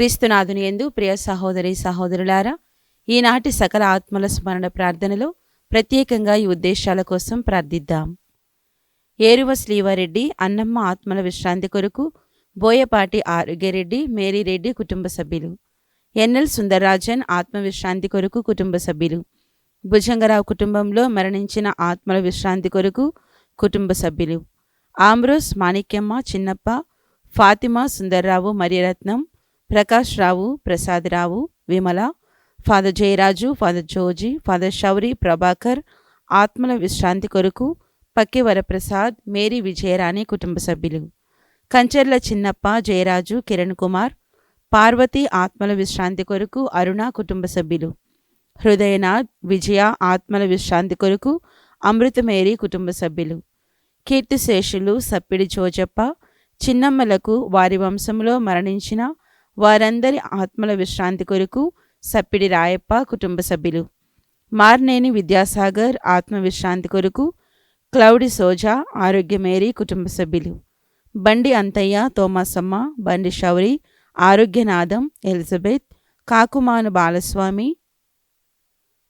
క్రీస్తునాథుని యందు ప్రియ సహోదరి సహోదరులారా, ఈనాటి సకల ఆత్మల స్మరణ ప్రార్థనలో ప్రత్యేకంగా ఈ ఉద్దేశాల కోసం ప్రార్థిద్దాం. ఏరువ శ్రీవారెడ్డి అన్నమ్మ ఆత్మల విశ్రాంతి కొరకు బోయపాటి ఆరోగ్యరెడ్డి, మేరీరెడ్డి కుటుంబ సభ్యులు. ఎన్ఎల్ సుందరరాజన్ ఆత్మ విశ్రాంతి కొరకు కుటుంబ సభ్యులు. భుజంగరావు కుటుంబంలో మరణించిన ఆత్మల విశ్రాంతి కొరకు కుటుంబ సభ్యులు. Amros, Manikyamma, Chinnappa, Fatima, Sundarrao, Mariyaratnam, Prakash Rao, Prasadarao, Vimala, father Jayaraju, father Joji, father Shouri, Prabhakar ఆత్మల విశ్రాంతి కొరకు పక్కి వరప్రసాద్, మేరీ విజయరాణి కుటుంబ సభ్యులు. కంచెర్ల చిన్నప్ప, జయరాజు, కిరణ్ కుమార్, పార్వతి ఆత్మల విశ్రాంతి కొరకు అరుణ కుటుంబ సభ్యులు. హృదయనాథ్, విజయ ఆత్మల విశ్రాంతి కొరకు అమృతమేరీ కుటుంబ సభ్యులు. కీర్తిశేషులు సప్పిడి జోజప్ప, చిన్నమ్మలకు వారి వంశంలో మరణించిన వారందరి ఆత్మల విశ్రాంతి కొరకు సప్పిడి రాయప్ప కుటుంబ సభ్యులు. మార్నేని విద్యాసాగర్ ఆత్మ విశ్రాంతి కొరకు క్లౌడి సోజా, ఆరోగ్యమేరీ కుటుంబ సభ్యులు. బండి అంతయ్య, తోమాసమ్మ, బండి శౌరి, ఆరోగ్యనాథం, ఎలిజబెత్, కాకుమాను బాలస్వామి,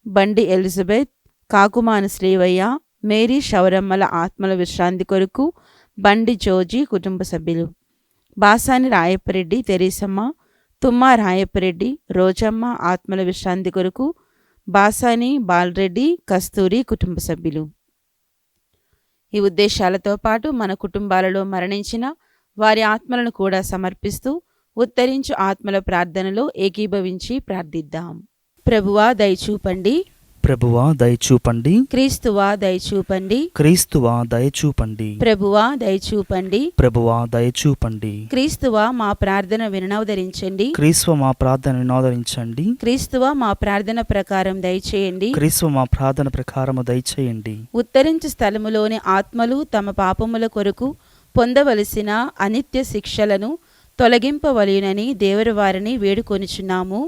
బండి ఎలిజబెత్, కాకుమాను శ్రీవయ్య, మేరీ శౌరమ్మల ఆత్మల విశ్రాంతి కొరకు బండి జోజీ కుటుంబ సభ్యులు. బాసాని రాయప్పరెడ్డి, తెరీసమ్మ, తుమ్మ రాయప్పరెడ్డి, రోజమ్మ ఆత్మల విశ్రాంతి కొరకు బాసాని బాలరెడ్డి, కస్తూరి కుటుంబ సభ్యులు. ఈ ఉద్దేశాలతో పాటు మన కుటుంబాలలో మరణించిన వారి ఆత్మలను కూడా సమర్పిస్తూ ఉత్తరించు ఆత్మల ప్రార్థనలో ఏకీభవించి ప్రార్థిద్దాం. ప్రభువా దయచూపండి, ప్రభువా దయచూపండి, క్రీస్తువా దయచూపండి, క్రీస్తువా దయచూపండి, ప్రభువా దయచూపండి, ప్రభువా దయచూపండి. క్రీస్తువా మా ప్రార్థన వినవదరించండి, క్రీస్తువ మా ప్రార్థన వినోదరించండి, క్రీస్తువా మా ప్రార్థన ప్రకారం దయచేయండి, క్రీస్తువ మా ప్రార్థన ప్రకారము దయచేయండి. ఉత్తరించు స్థలములోని ఆత్మలు తమ పాపముల కొరకు పొందవలసిన అనిత్య శిక్షలను తొలగింపవలెనని దేవుని వారిని వేడుకొనుచున్నాము.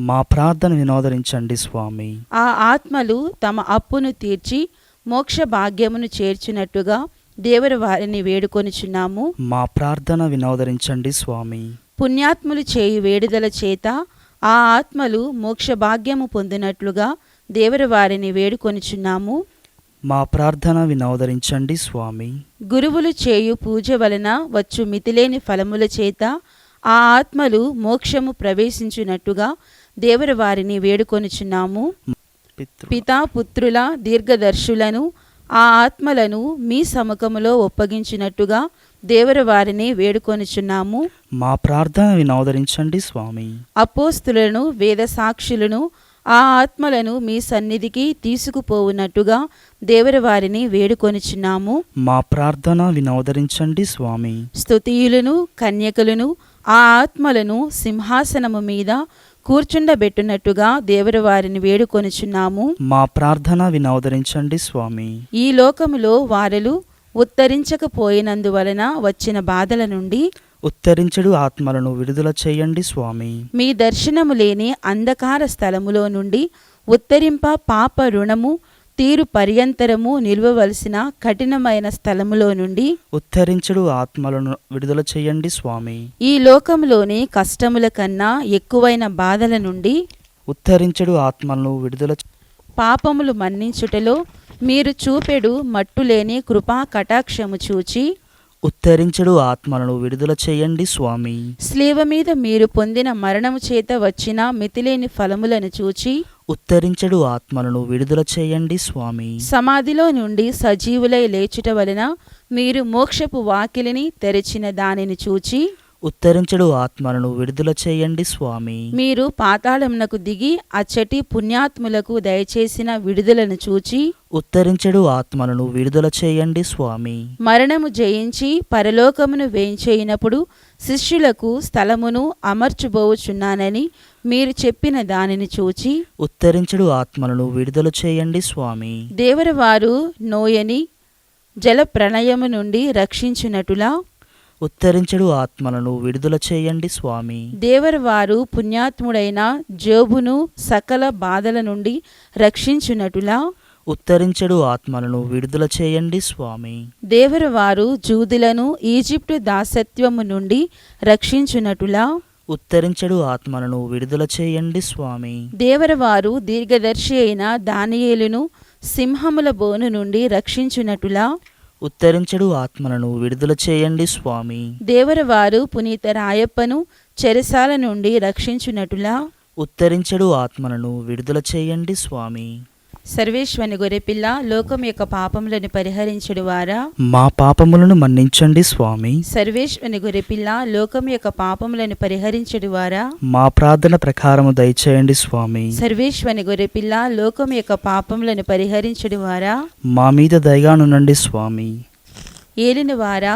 మా ప్రార్థన వినోదరించండి స్వామి. ఆ ఆత్మలు తమ అప్పును తీర్చి మోక్ష భాగ్యమును చేర్చినట్టుగా దేవుని వారిని వేడుకొనుచున్నాము. మా ప్రార్థన వినోదరించండి స్వామి. పుణ్యాత్ములు చేయు వేడుదల చేత ఆ ఆత్మలు మోక్ష భాగ్యము పొందినట్లుగా దేవుని వారిని వేడుకొనుచున్నాము. మా ప్రార్థన వినోదరించండి స్వామి. గురువులు చేయు పూజ వలన వచ్చు మితిలేని ఫలముల చేత ఆ ఆత్మలు మోక్షము ప్రవేశించునట్టుగా దేవుని వారిని వేడుకొనుచున్నాము. పితా పుత్రుల దీర్ఘదర్శులను ఆ ఆత్మలను మీ సముఖములో ఒప్పగించినట్టుగా దేవుని వారిని వేడుకొనుచున్నాము. మా ప్రార్థన వినోదరించండి స్వామి. అపోస్తులను వేద సాక్షులను ఆ ఆత్మలను మీ సన్నిధికి తీసుకుపోవునట్టుగా దేవుని వారిని వేడుకొనుచున్నాము. మా ప్రార్థన వినోదరించండి స్వామి. స్తుతియులను కన్యకలను ఆ ఆత్మలను సింహాసనము మీద కూర్చుండబెట్టునట్టుగా దేవుని వారిని వేడుకొనుచున్నాము. మా ప్రార్థన వినోదరించండి స్వామి. ఈ లోకములో వారలు ఉత్తరించకపోయినందువలన వచ్చిన బాధల నుండి ఉత్తరించడు ఆత్మలను విడుదల చేయండి స్వామి. మీ దర్శనము లేని అంధకార స్థలములో నుండి ఉత్తరింప పాప రుణము తీరు పర్యంతరము నిలువవలసిన కఠినమైన స్థలములో నుండి ఉత్తరించడు ఆత్మలను విడుదల చేయండి స్వామి. ఈ లోకంలోని కష్టముల కన్నా ఎక్కువైన బాధల నుండి ఉత్తరించడు ఆత్మలను విడుదల పాపములు మన్నించుటలో మీరు చూపెడు మట్టులేని కృపా కటాక్షము చూచి ఉత్తరించడు ఆత్మలను విడుదల చేయండి స్వామి. స్లీవ మీద మీరు పొందిన మరణము చేత వచ్చిన మితిలేని ఫలములను చూచి ఉత్తరించడు ఆత్మలను విడుదల చేయండి స్వామి. సమాధిలో నుండి సజీవులై లేచుట వలన మీరు మోక్షపు వాకిలిని తెరిచిన దానిని చూచి ఉత్తరించడు ఆత్మలను విడుదల చేయండి స్వామి. మీరు పాతాళమునకు దిగి అచ్చటి పుణ్యాత్ములకు దయచేసిన విడుదలను చూచి ఉత్తరించడు ఆత్మలను విడుదల చేయండి స్వామి. మరణము జయించి పరలోకమును వేంచేయినప్పుడు శిష్యులకు స్థలమును అమర్చుబోచున్నానని మీరు చెప్పిన దానిని చూచి ఉత్తరించడు ఆత్మలను విడుదల చేయండి స్వామి. దేవుని వారు నోయని జల ప్రళయము నుండి రక్షించునటులా ఉత్తరించడు ఆత్మలను విడుదల చేయండి స్వామి. దేవుని వారు పుణ్యాత్ముడైన జోబును సకల బాధల నుండి రక్షించునటులా ఉత్తరించడు ఆత్మలను విడుదల చేయండి స్వామి. దేవుని వారు జూదులను ఈజిప్టు దాసత్వము నుండి రక్షించునటులా ఉత్తరించడు ఆత్మలను విడుదల చేయండి స్వామి. దేవరవారు దీర్ఘదర్శి అయిన దానియేలును సింహముల బోను నుండి రక్షించునటులా ఉత్తరించడు ఆత్మలను విడుదల చేయండి స్వామి. దేవరవారు పునీత రాయప్పను చెరసాల నుండి రక్షించునటులా ఉత్తరించడు ఆత్మలను విడుదల చేయండి స్వామి. సర్వేశ్వని గొర్రెపిల్ల లోకం యొక్క పాపములను పరిహరించడు వారా మా పాపములను మన్నించండి స్వామి. సర్వేశ్వని గొర్రెపిల్ల లోకం యొక్క పాపములను పరిహరించడు వారా మా ప్రార్థన ప్రకారము దయచేయండి స్వామి. సర్వేశ్వని గొర్రెపిల్ల లోకం యొక్క పాపములను పరిహరించడు వారా మా మీద దయగానుండండి స్వామి. ఏలిన వారా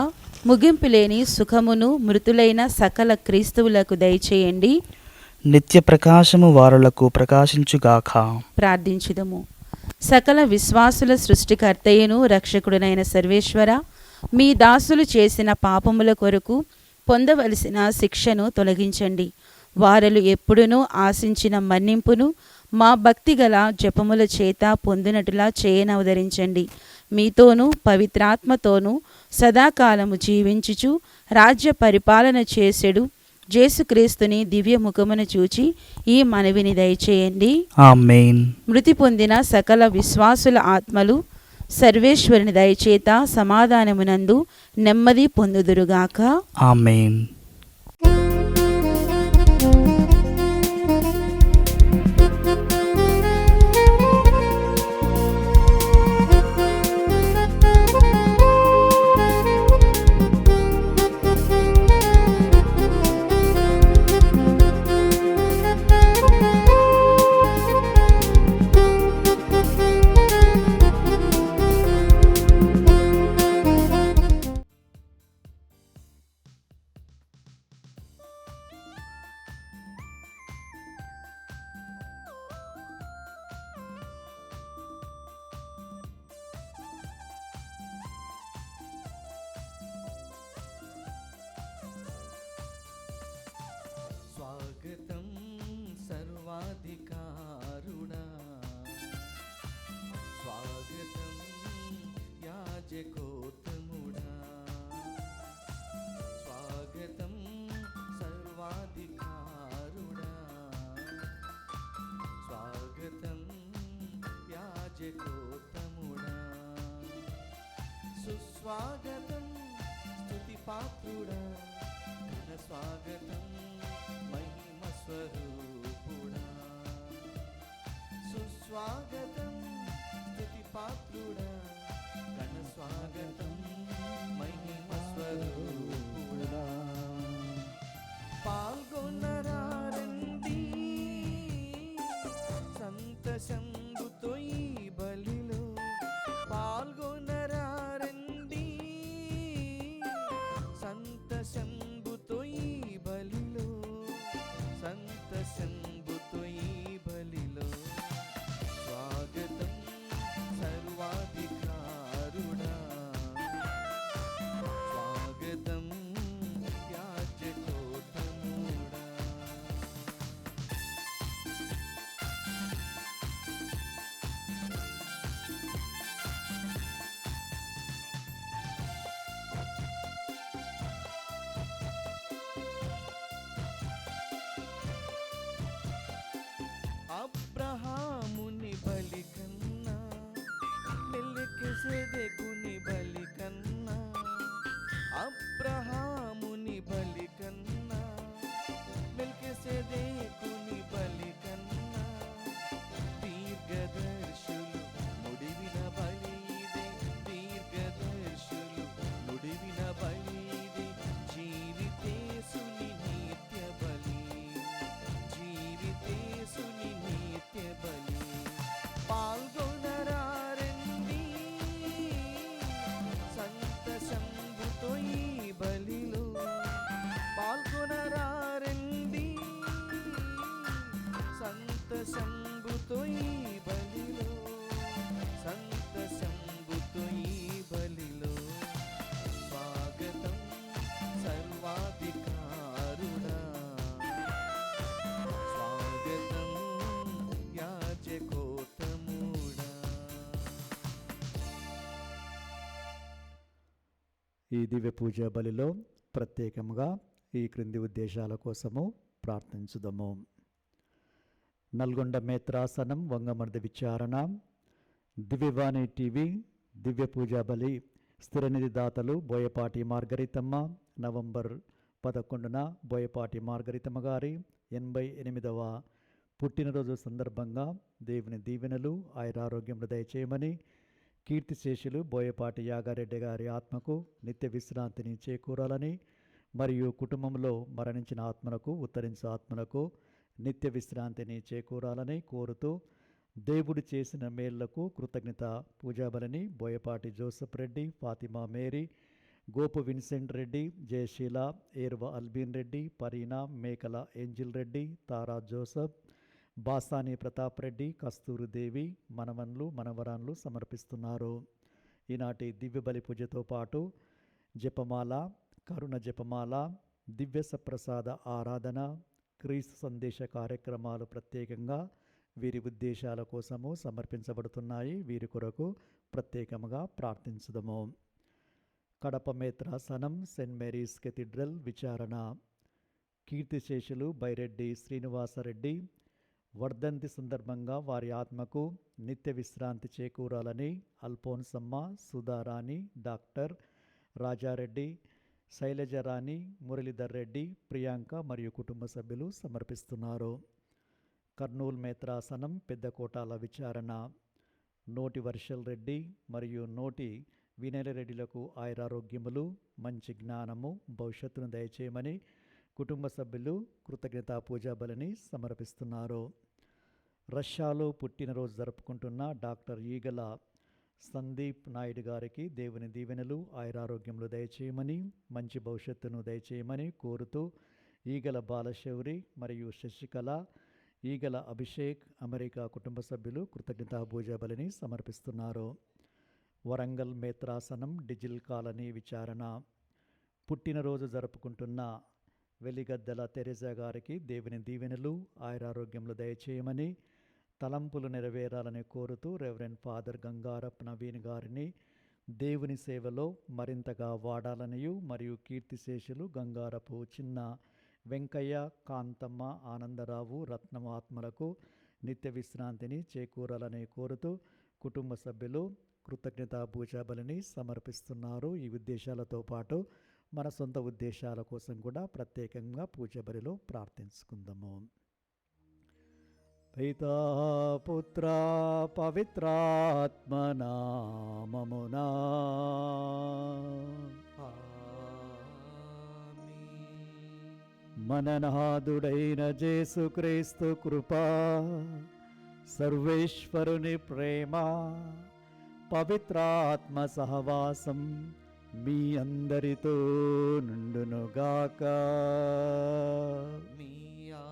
ముగింపు లేని సుఖమును మృతులైన సకల క్రీస్తువులకు దయచేయండి. నిత్య ప్రకాశము వారులకు ప్రకాశించుగాక. ప్రార్థించుదము. సకల విశ్వాసుల సృష్టికర్తయ్యను రక్షకుడునైన సర్వేశ్వర, మీ దాసులు చేసిన పాపముల కొరకు పొందవలసిన శిక్షను తొలగించండి. వారలు ఎప్పుడునూ ఆశించిన మన్నింపును మా భక్తిగల జపముల చేత పొందినట్టులా చేయనవదరించండి. మీతోనూ పవిత్రాత్మతోనూ సదాకాలము జీవించుచు రాజ్య పరిపాలన చేసెడు యేసుక్రీస్తుని దివ్య ముఖమును చూచి ఈ మనవిని దయచేయండి. ఆమేన్. మృతి పొందిన సకల విశ్వాసుల ఆత్మలు సర్వేశ్వరుని దయచేత సమాధానమునందు నెమ్మది పొందుదురుగాక. ఆమేన్. స్వాగతం సర్వాధికారుడా, స్వాగతం యాజకోత్తముడా, స్వాగతం సర్వాధికారుడా, స్వాగతం యాజకోత్తముడా, సుస్వాగతం స్తుతిపాత్రుడా, ఘన స్వాగతం మహిమ స్వరూపుడా, సుస్వాగతం స్తుతిపాత్రుడా, ఘన స్వాగతం మహిమ స్వరూపుడా. పాల్గొనరారండి సంతసంబుతో ఈ బలిలో, పాల్గొనరారండి సంతసంబుతో ఈ బలిలో, సంతసంబుతో ఈ బలిలో. స్వాగతం సర్వాధికారుడా, స్వాగతం యాజకోత్తముడా. అబ్రహాముని బలి కన్నా, మెల్కిసెదెకుని బలి కన్నా, అబ్రహాముని బలి కన్నా, మెల్కిసెదెకుని బలి కన్నా, దీర్ఘదర్శులు నుడివిన బలి ఇదే, దీర్ఘదర్శులు నుడివిన బలి ఇదే, జీవితేసుని నిత్య బలి, జీవితేసుని నిత్య బలి. పాల్గొనరారండి సంతసంబుతో ఈ బలిలో, పాల్గొనరారండి సంతసంబుతో ఈ బలిలో, సంతసంబుతో ఈ బలిలో. స్వాగతం సర్వాధికారుడా, స్వాగతం యాజకోత్తముడా. ఈ దివ్య పూజ బలిలో ప్రత్యేకముగా ఈ క్రింది ఉద్దేశాల కోసము ప్రార్థించుదము. నల్గొండ మేత్రాసనం వంగమర్ది విచారణ, దివ్యవాణి టీవీ, దివ్య పూజా బలి స్థిరనిధి దాతలు బోయపాటి మార్గరితమ్మ. నవంబర్ 11న బోయపాటి మార్గరితమ్మ గారి 88వ పుట్టినరోజు సందర్భంగా దేవుని దీవెనలు ఆయురారోగ్యములు దయచేయమని, కీర్తిశేషులు బోయపాటి యాగారెడ్డి గారి ఆత్మకు నిత్య విశ్రాంతిని చేకూరాలని, మరియు కుటుంబంలో మరణించిన ఆత్మలకు, ఉత్తరించే ఆత్మలకు నిత్య విశ్రాంతిని చేకూరాలని కోరుతూ దేవుడు చేసిన మేళ్లకు కృతజ్ఞత పూజాబలిని Boyapati Joseph Reddy, Fatima Mary, Gopu Vincent Reddy, Jayasheela, Erva Albin Reddy, Parina, Mekala Angel Reddy, Tara Joseph, Basani Pratap Reddy, Kasturudevi మనవన్లు మనవరాన్లు సమర్పిస్తున్నారు. ఈనాటి దివ్య బలి పూజతో పాటు జపమాల, కరుణ జపమాల, దివ్య సప్రసాద ఆరాధన, క్రీస్తు సందేశ కార్యక్రమాలు ప్రత్యేకంగా వీరి ఉద్దేశాల కోసము సమర్పించబడుతున్నాయి. వీరి కొరకు ప్రత్యేకంగా ప్రార్థించుదము. కడప మేత్రాసనం సెయింట్ మేరీస్ కెథీడ్రల్ విచారణ, కీర్తిశేషులు బైరెడ్డి శ్రీనివాసరెడ్డి వర్ధంతి సందర్భంగా వారి ఆత్మకు నిత్య విశ్రాంతి చేకూరాలని అల్ఫోన్సమ్మ, సుధారాణి, డాక్టర్ రాజారెడ్డి, శైలజరాణి, మురళీధర్ రెడ్డి, ప్రియాంక మరియు కుటుంబ సభ్యులు సమర్పిస్తున్నారు. కర్నూలు మేత్రాసనం పెద్దకోటాల విచారణ, నోటి వర్షల్ రెడ్డి మరియు నోటి వినయల రెడ్డిలకు ఆయురారోగ్యములు, మంచి జ్ఞానము, భవిష్యత్తును దయచేయమని కుటుంబ సభ్యులు కృతజ్ఞతా పూజా బలిని సమర్పిస్తున్నారు. రష్యాలో పుట్టినరోజు జరుపుకుంటున్న డాక్టర్ ఈగల సందీప్ నాయుడు గారికి దేవుని దీవెనలు ఆయురారోగ్యములు దయచేయమని, మంచి భవిష్యత్తును దయచేయమని కోరుతూ ఈగల బాలశౌరి మరియు శశికళ, ఈగల అభిషేక్, అమెరికా కుటుంబ సభ్యులు కృతజ్ఞతా పూజా బలిని సమర్పిస్తున్నారు. వరంగల్ మేత్రాసనం డిజిల్ కాలనీ విచారణ, పుట్టినరోజు జరుపుకుంటున్న వెలిగద్దల తెరెజా గారికి దేవుని దీవెనలు ఆయురారోగ్యములు దయచేయమని, తలంపులు నెరవేరాలని కోరుతూ రెవరెండ్ ఫాదర్ గంగారప్ నవీన్ గారిని దేవుని సేవలో మరింతగా వాడాలనియు, మరియు కీర్తిశేషులు గంగారపు చిన్న వెంకయ్య, కాంతమ్మ, ఆనందరావు, రత్నం ఆత్మలకు నిత్య విశ్రాంతిని చేకూరాలని కోరుతూ కుటుంబ సభ్యులు కృతజ్ఞతా పూజా బలిని సమర్పిస్తున్నారు. ఈ ఉద్దేశాలతో పాటు మన సొంత ఉద్దేశాల కోసం కూడా ప్రత్యేకంగా పూజా బలిలో ప్రార్థించుకుందాము. పితా పుత్ర పవిత్రాత్మ నామమునా మననాథుడైన యేసుక్రీస్తు కృపా, సర్వేశ్వరుని ప్రేమ, పవిత్రాత్మ సహవాసం మీ అందరితో నుండునుగాక. మీ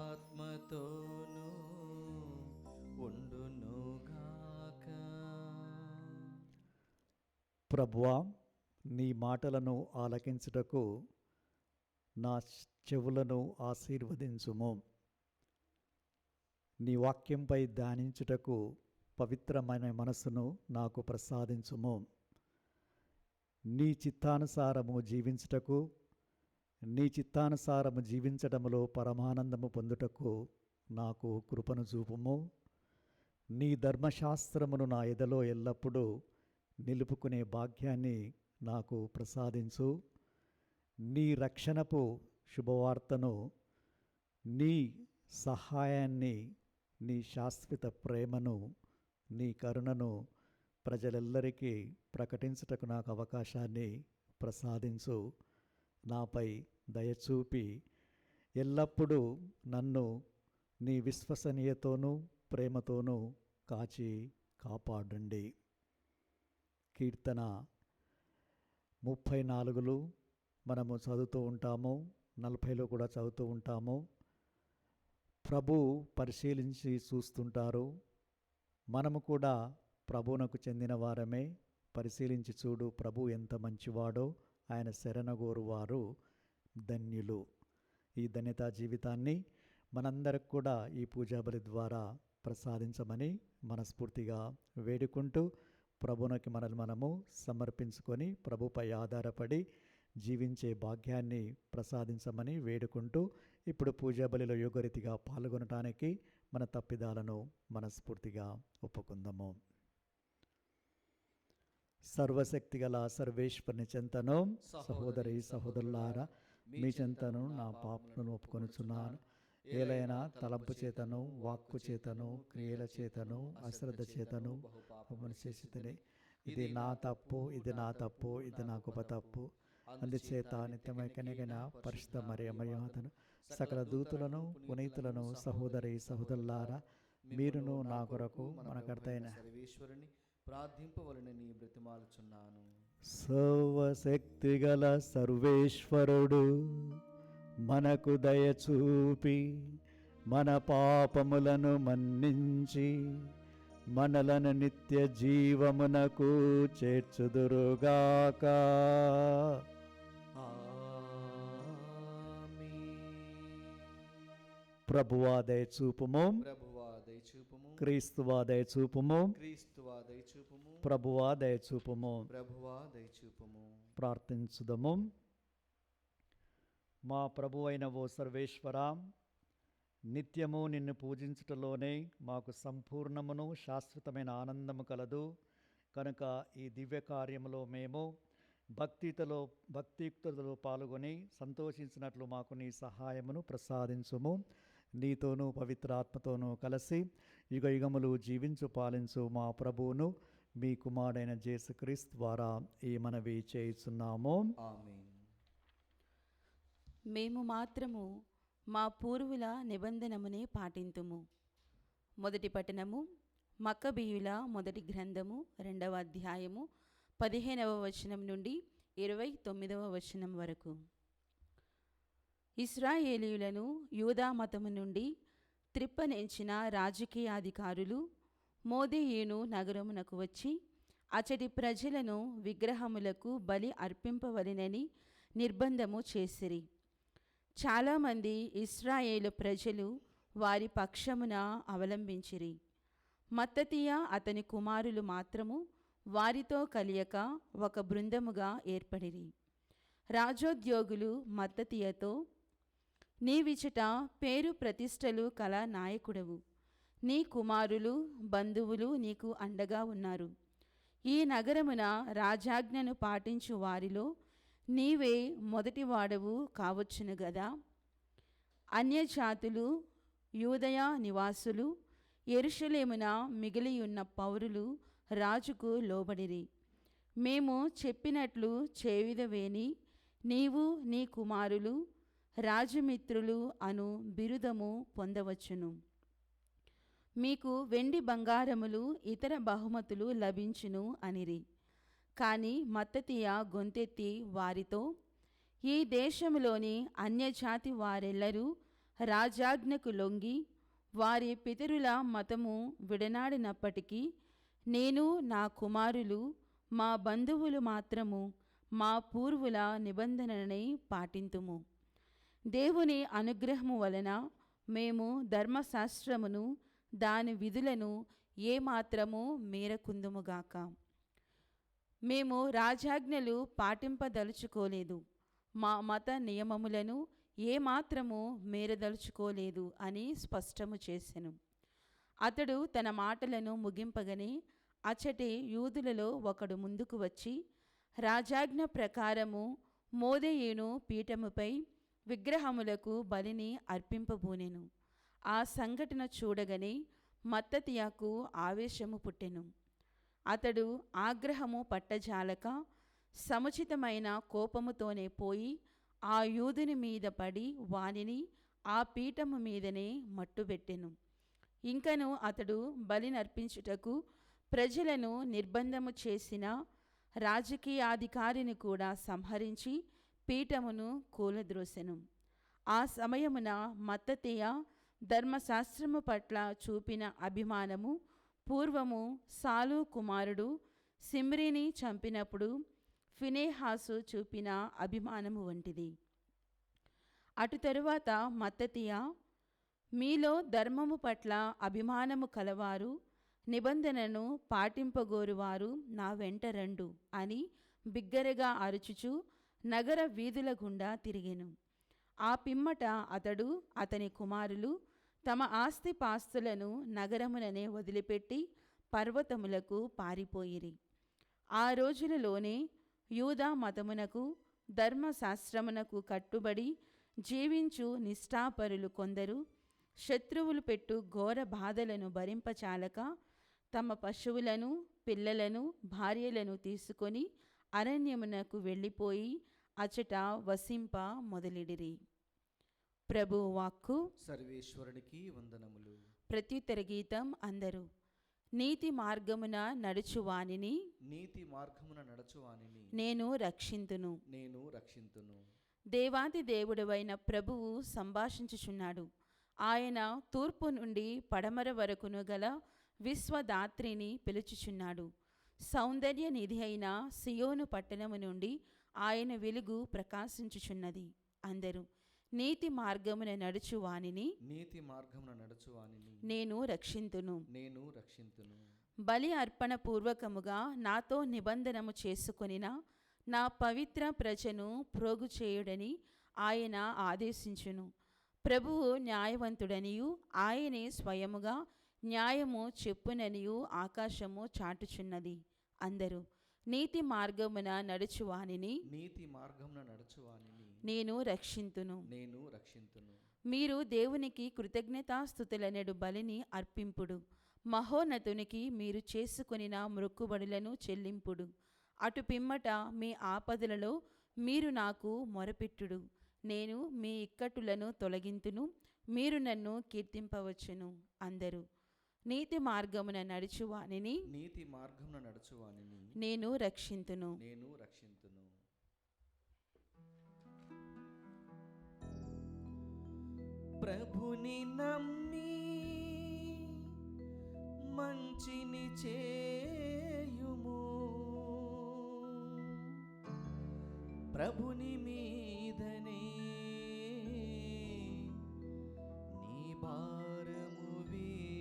ఆత్మతోనూ ఉండునుగాక. ప్రభువా, నీ మాటలను ఆలకించుటకు నా చెవులను ఆశీర్వదించుము. నీ వాక్యంపై ధ్యానించుటకు పవిత్రమైన మనసును నాకు ప్రసాదించుము. నీ చిత్తానుసారము జీవించుటకు, నీ చిత్తానుసారము జీవించటములో పరమానందము పొందుటకు నాకు కృపను చూపుము. నీ ధర్మశాస్త్రమును నా ఎదలో ఎల్లప్పుడూ నిలుపుకునే భాగ్యాన్ని నాకు ప్రసాదించు. నీ రక్షణపు శుభవార్తను, నీ సహాయాన్ని, నీ శాశ్వత ప్రేమను, నీ కరుణను ప్రజలెల్లరికీ ప్రకటించుటకు నాకు అవకాశాన్ని ప్రసాదించు. నాపై దయచూపి ఎల్లప్పుడూ నన్ను నీ విశ్వసనీయతోనూ ప్రేమతోనూ కాచి కాపాడండి. కీర్తన 34 మనము చదువుతూ ఉంటాము, 40లో కూడా చదువుతూ ఉంటాము. ప్రభు పరిశీలించి చూస్తుంటారు. మనము కూడా ప్రభువునకు చెందిన వారమే. పరిశీలించి చూడు, ప్రభు ఎంత మంచివాడో, ఆయన శరణగోరువారు ధన్యులు. ఈ ధన్యతా జీవితాన్ని మనందరికి కూడా ఈ పూజాబలి ద్వారా ప్రసాదించమని మనస్ఫూర్తిగా వేడుకుంటూ ప్రభువునకి మనల్ని మనము సమర్పించుకొని ప్రభుపై ఆధారపడి జీవించే భాగ్యాన్ని ప్రసాదించమని వేడుకుంటూ ఇప్పుడు పూజా బలిలో యోగరీతిగా పాల్గొనటానికి మన తప్పిదాలను మనస్ఫూర్తిగా ఒప్పుకుందాము. సర్వశక్తిగల సర్వేశ్వరుని చెంతను సహోదరి సహోదరులారా, మీ చెంతను నా పాపలను ఒప్పుకొనుచున్నాను. ఏలైనా తలంపు చేతను, వాక్కు చేతను, క్రియల చేతను, అశ్రద్ధ చేతను పాపములు చేసితిని. ఇది నా తప్పు, ఇది నా తప్పు, ఇది నా గొప్ప తప్పు. అందుచేత నిత్యమైకనగిన పరిశుద్ధ మరియమ్మను, సకల దూతులను, పునీతులను, సహోదరి సహోదరులారా, మీరును నా కొరకు మనకర్తైన సర్వేశ్వరుని ప్రార్థింపవలనని బ్రతిమాలుచున్నాను. సర్వశక్తిగల సర్వేశ్వరుడు మనకు దయచూపి మన పాపములను మన్నించి మనలను నిత్య జీవమునకు చేర్చుదురుగాక. ప్రభువా దయచూపుము, ప్రభువా దయచూపుము, క్రీస్తువా దయచూపుము, క్రీస్తువా దయచూపుము, ప్రభువా దయచూపుము. ప్రభువా దయచూపుము. ప్రార్థించుదము. మా ప్రభు అయిన ఓ సర్వేశ్వరా, నిత్యము నిన్ను పూజించుటలోనే మాకు సంపూర్ణమును శాశ్వతమైన ఆనందము కలదు. కనుక ఈ దివ్య కార్యములో మేము భక్తియుక్తలో పాల్గొని సంతోషించినట్లు మాకు నీ సహాయమును ప్రసాదించుము. నీతోనూ పవిత్రాత్మతోనూ కలిసి యుగ యుగములు జీవించు పాలించు మా ప్రభువును మీ కుమారుడైన యేసుక్రీస్తు ద్వారా ఈ మనవి చేయుచున్నాము. ఆమేన్. మేము మాత్రము మా పూర్వుల నిబంధనమునే పాటింతుము. మొదటి పట్టణము మక్కబీయుల మొదటి గ్రంథము 2వ అధ్యాయము 15వ వచనం నుండి 29వ వచనం వరకు. ఇశ్రాయేలీయులను యూదా మతము నుండి త్రిప్పనెంచిన రాజకీయాధికారులు మోదేయేను నగరమునకు వచ్చి అచటి ప్రజలను విగ్రహములకు బలి అర్పింపవలెనని నిర్బంధము చేసిరి. చాలామంది ఇశ్రాయేలు ప్రజలు వారి పక్షమున అవలంబించిరి. మత్తతీయ అతని కుమారులు మాత్రము వారితో కలియక ఒక బృందముగా ఏర్పడిరి. రాజోద్యోగులు మత్తతీయతో, నీవిచట పేరు ప్రతిష్టలు కల నాయకుడవు, నీ కుమారులు బంధువులు నీకు అండగా ఉన్నారు. ఈ నగరమున రాజాజ్ఞను పాటించు వారిలో నీవే మొదటివాడవు కావచ్చును గదా. అన్యజాతులు, యూదయ నివాసులు, యెరూషలేమున మిగిలియున్న పౌరులు రాజుకు లోబడిరి. మేము చెప్పినట్లు చేయుదవేని నీవు నీ కుమారులు రాజమిత్రులు అను బిరుదము పొందవచ్చును. మీకు వెండి బంగారములు ఇతర బహుమతులు లభించును అనిరి. కాని మత్తతీయ గొంతెత్తి వారితో, ఈ దేశములోని అన్యజాతి వారెల్లరూ రాజాజ్ఞకు లొంగి వారి పితరుల మతము విడనాడినప్పటికీ నేను, నా కుమారులు, మా బంధువులు మాత్రము మా పూర్వుల నిబంధననే పాటింతుము. దేవుని అనుగ్రహము వలన మేము ధర్మశాస్త్రమును దాని విధులను ఏమాత్రము మేరకుందుముగాక. మేము రాజాజ్ఞలు పాటింపదలుచుకోలేదు, మా మత నియమములను ఏమాత్రము మేరదలుచుకోలేదు అని స్పష్టము చేసెను. అతడు తన మాటలను ముగింపగనే అచటి యూదులలో ఒకడు ముందుకు వచ్చి రాజాజ్ఞ ప్రకారము మోదేయేను పీఠముపై విగ్రహములకు బలిని అర్పింపబూనెను. ఆ సంఘటన చూడగనే మత్తతీయకు ఆవేశము పుట్టెను. అతడు ఆగ్రహము పట్టజాలక సముచితమైన కోపముతోనే పోయి ఆ యూదుని మీద పడి వానిని ఆ పీఠము మీదనే మట్టుబెట్టెను. ఇంకను అతడు బలినర్పించుటకు ప్రజలను నిర్బంధము చేసిన రాజకీయాధికారిని కూడా సంహరించి పీఠమును కూలద్రోసెను. ఆ సమయమున మత్తతీయ ధర్మశాస్త్రము పట్ల చూపిన అభిమానము పూర్వము సాలు కుమారుడు సిమ్రిని చంపినప్పుడు ఫినెహాసు చూపిన అభిమానము వంటిది. అటు తరువాత మత్తతీయ, మీలో ధర్మము పట్ల అభిమానము కలవారు, నిబంధనను పాటింపగోరువారు నా వెంట రండు అని బిగ్గరగా అరుచుచు నగర వీధుల గుండా తిరిగెను. ఆ పిమ్మట అతడు అతని కుమారులు తమ ఆస్తిపాస్తులను నగరముననే వదిలిపెట్టి పర్వతములకు పారిపోయిరి. ఆ రోజులలోనే యూదా మతమునకు ధర్మశాస్త్రమునకు కట్టుబడి జీవించు నిష్ఠాపరులు కొందరు శత్రువులు పెట్టు ఘోర బాధలను భరింపచాలక తమ పశువులను పిల్లలను భార్యలను తీసుకొని అరణ్యమునకు వెళ్ళిపోయి అచట వసింప మొదలెడిరి. ప్రభు వాక్కు. సర్వేశ్వరునికి వందనములు. ప్రత్యుత్తర గీతం అందరూ. నీతి మార్గమున నడుచువానిని నీతి మార్గమున నడచువానిని నేను రక్షింతును. నేను రక్షింతును. దేవాది దేవుడవైన ప్రభువు సంభాషించుచున్నాడు. ఆయన తూర్పు నుండి పడమర వరకును గల విశ్వదాత్రిని పిలుచుచున్నాడు. సౌందర్య నిధి అయిన సియోను పట్టణము నుండి ఆయన వెలుగు ప్రకాశించుచున్నది. అందరూ నీతి మార్గమున నడుచువానిని నీతి మార్గమున నడుచువానిని నేను రక్షింతును. నేను రక్షింతును. బలి అర్పణ పూర్వకముగా నాతో నిబంధనము చేసుకొనిన నా పవిత్ర ప్రజను ప్రోగు చేయుడని ఆయన ఆదేశించును. ప్రభువు న్యాయవంతుడనియు ఆయనే స్వయముగా న్యాయము చెప్పుననియు ఆకాశము చాటుచున్నది. అందరూ నీతి మార్గమున నడుచువానిని నీతి మార్గమున నడుచువానిని నేను రక్షింతును. నేను రక్షింతును. మీరు దేవునికి కృతజ్ఞతాస్తుతులనెడు బలిని అర్పింపుడు. మహోన్నతునికి మీరు చేసుకొనిన మొక్కుబడులను చెల్లింపుడు. అటు పిమ్మట మీ ఆపదలలో మీరు నాకు మొరపెట్టుడు. నేను మీ ఇక్కట్టులను తొలగింతును. మీరు నన్ను కీర్తింపవచ్చును. అందరూ నీతి మార్గమున నడుచువానిని నీతి మార్గమున నడుచువానిని నేను రక్షింతును. నేను రక్షింతును. ప్రభుని నమ్మి మంచిని చేయుము. ప్రభుని మీదనే నీ భారము వేయుము.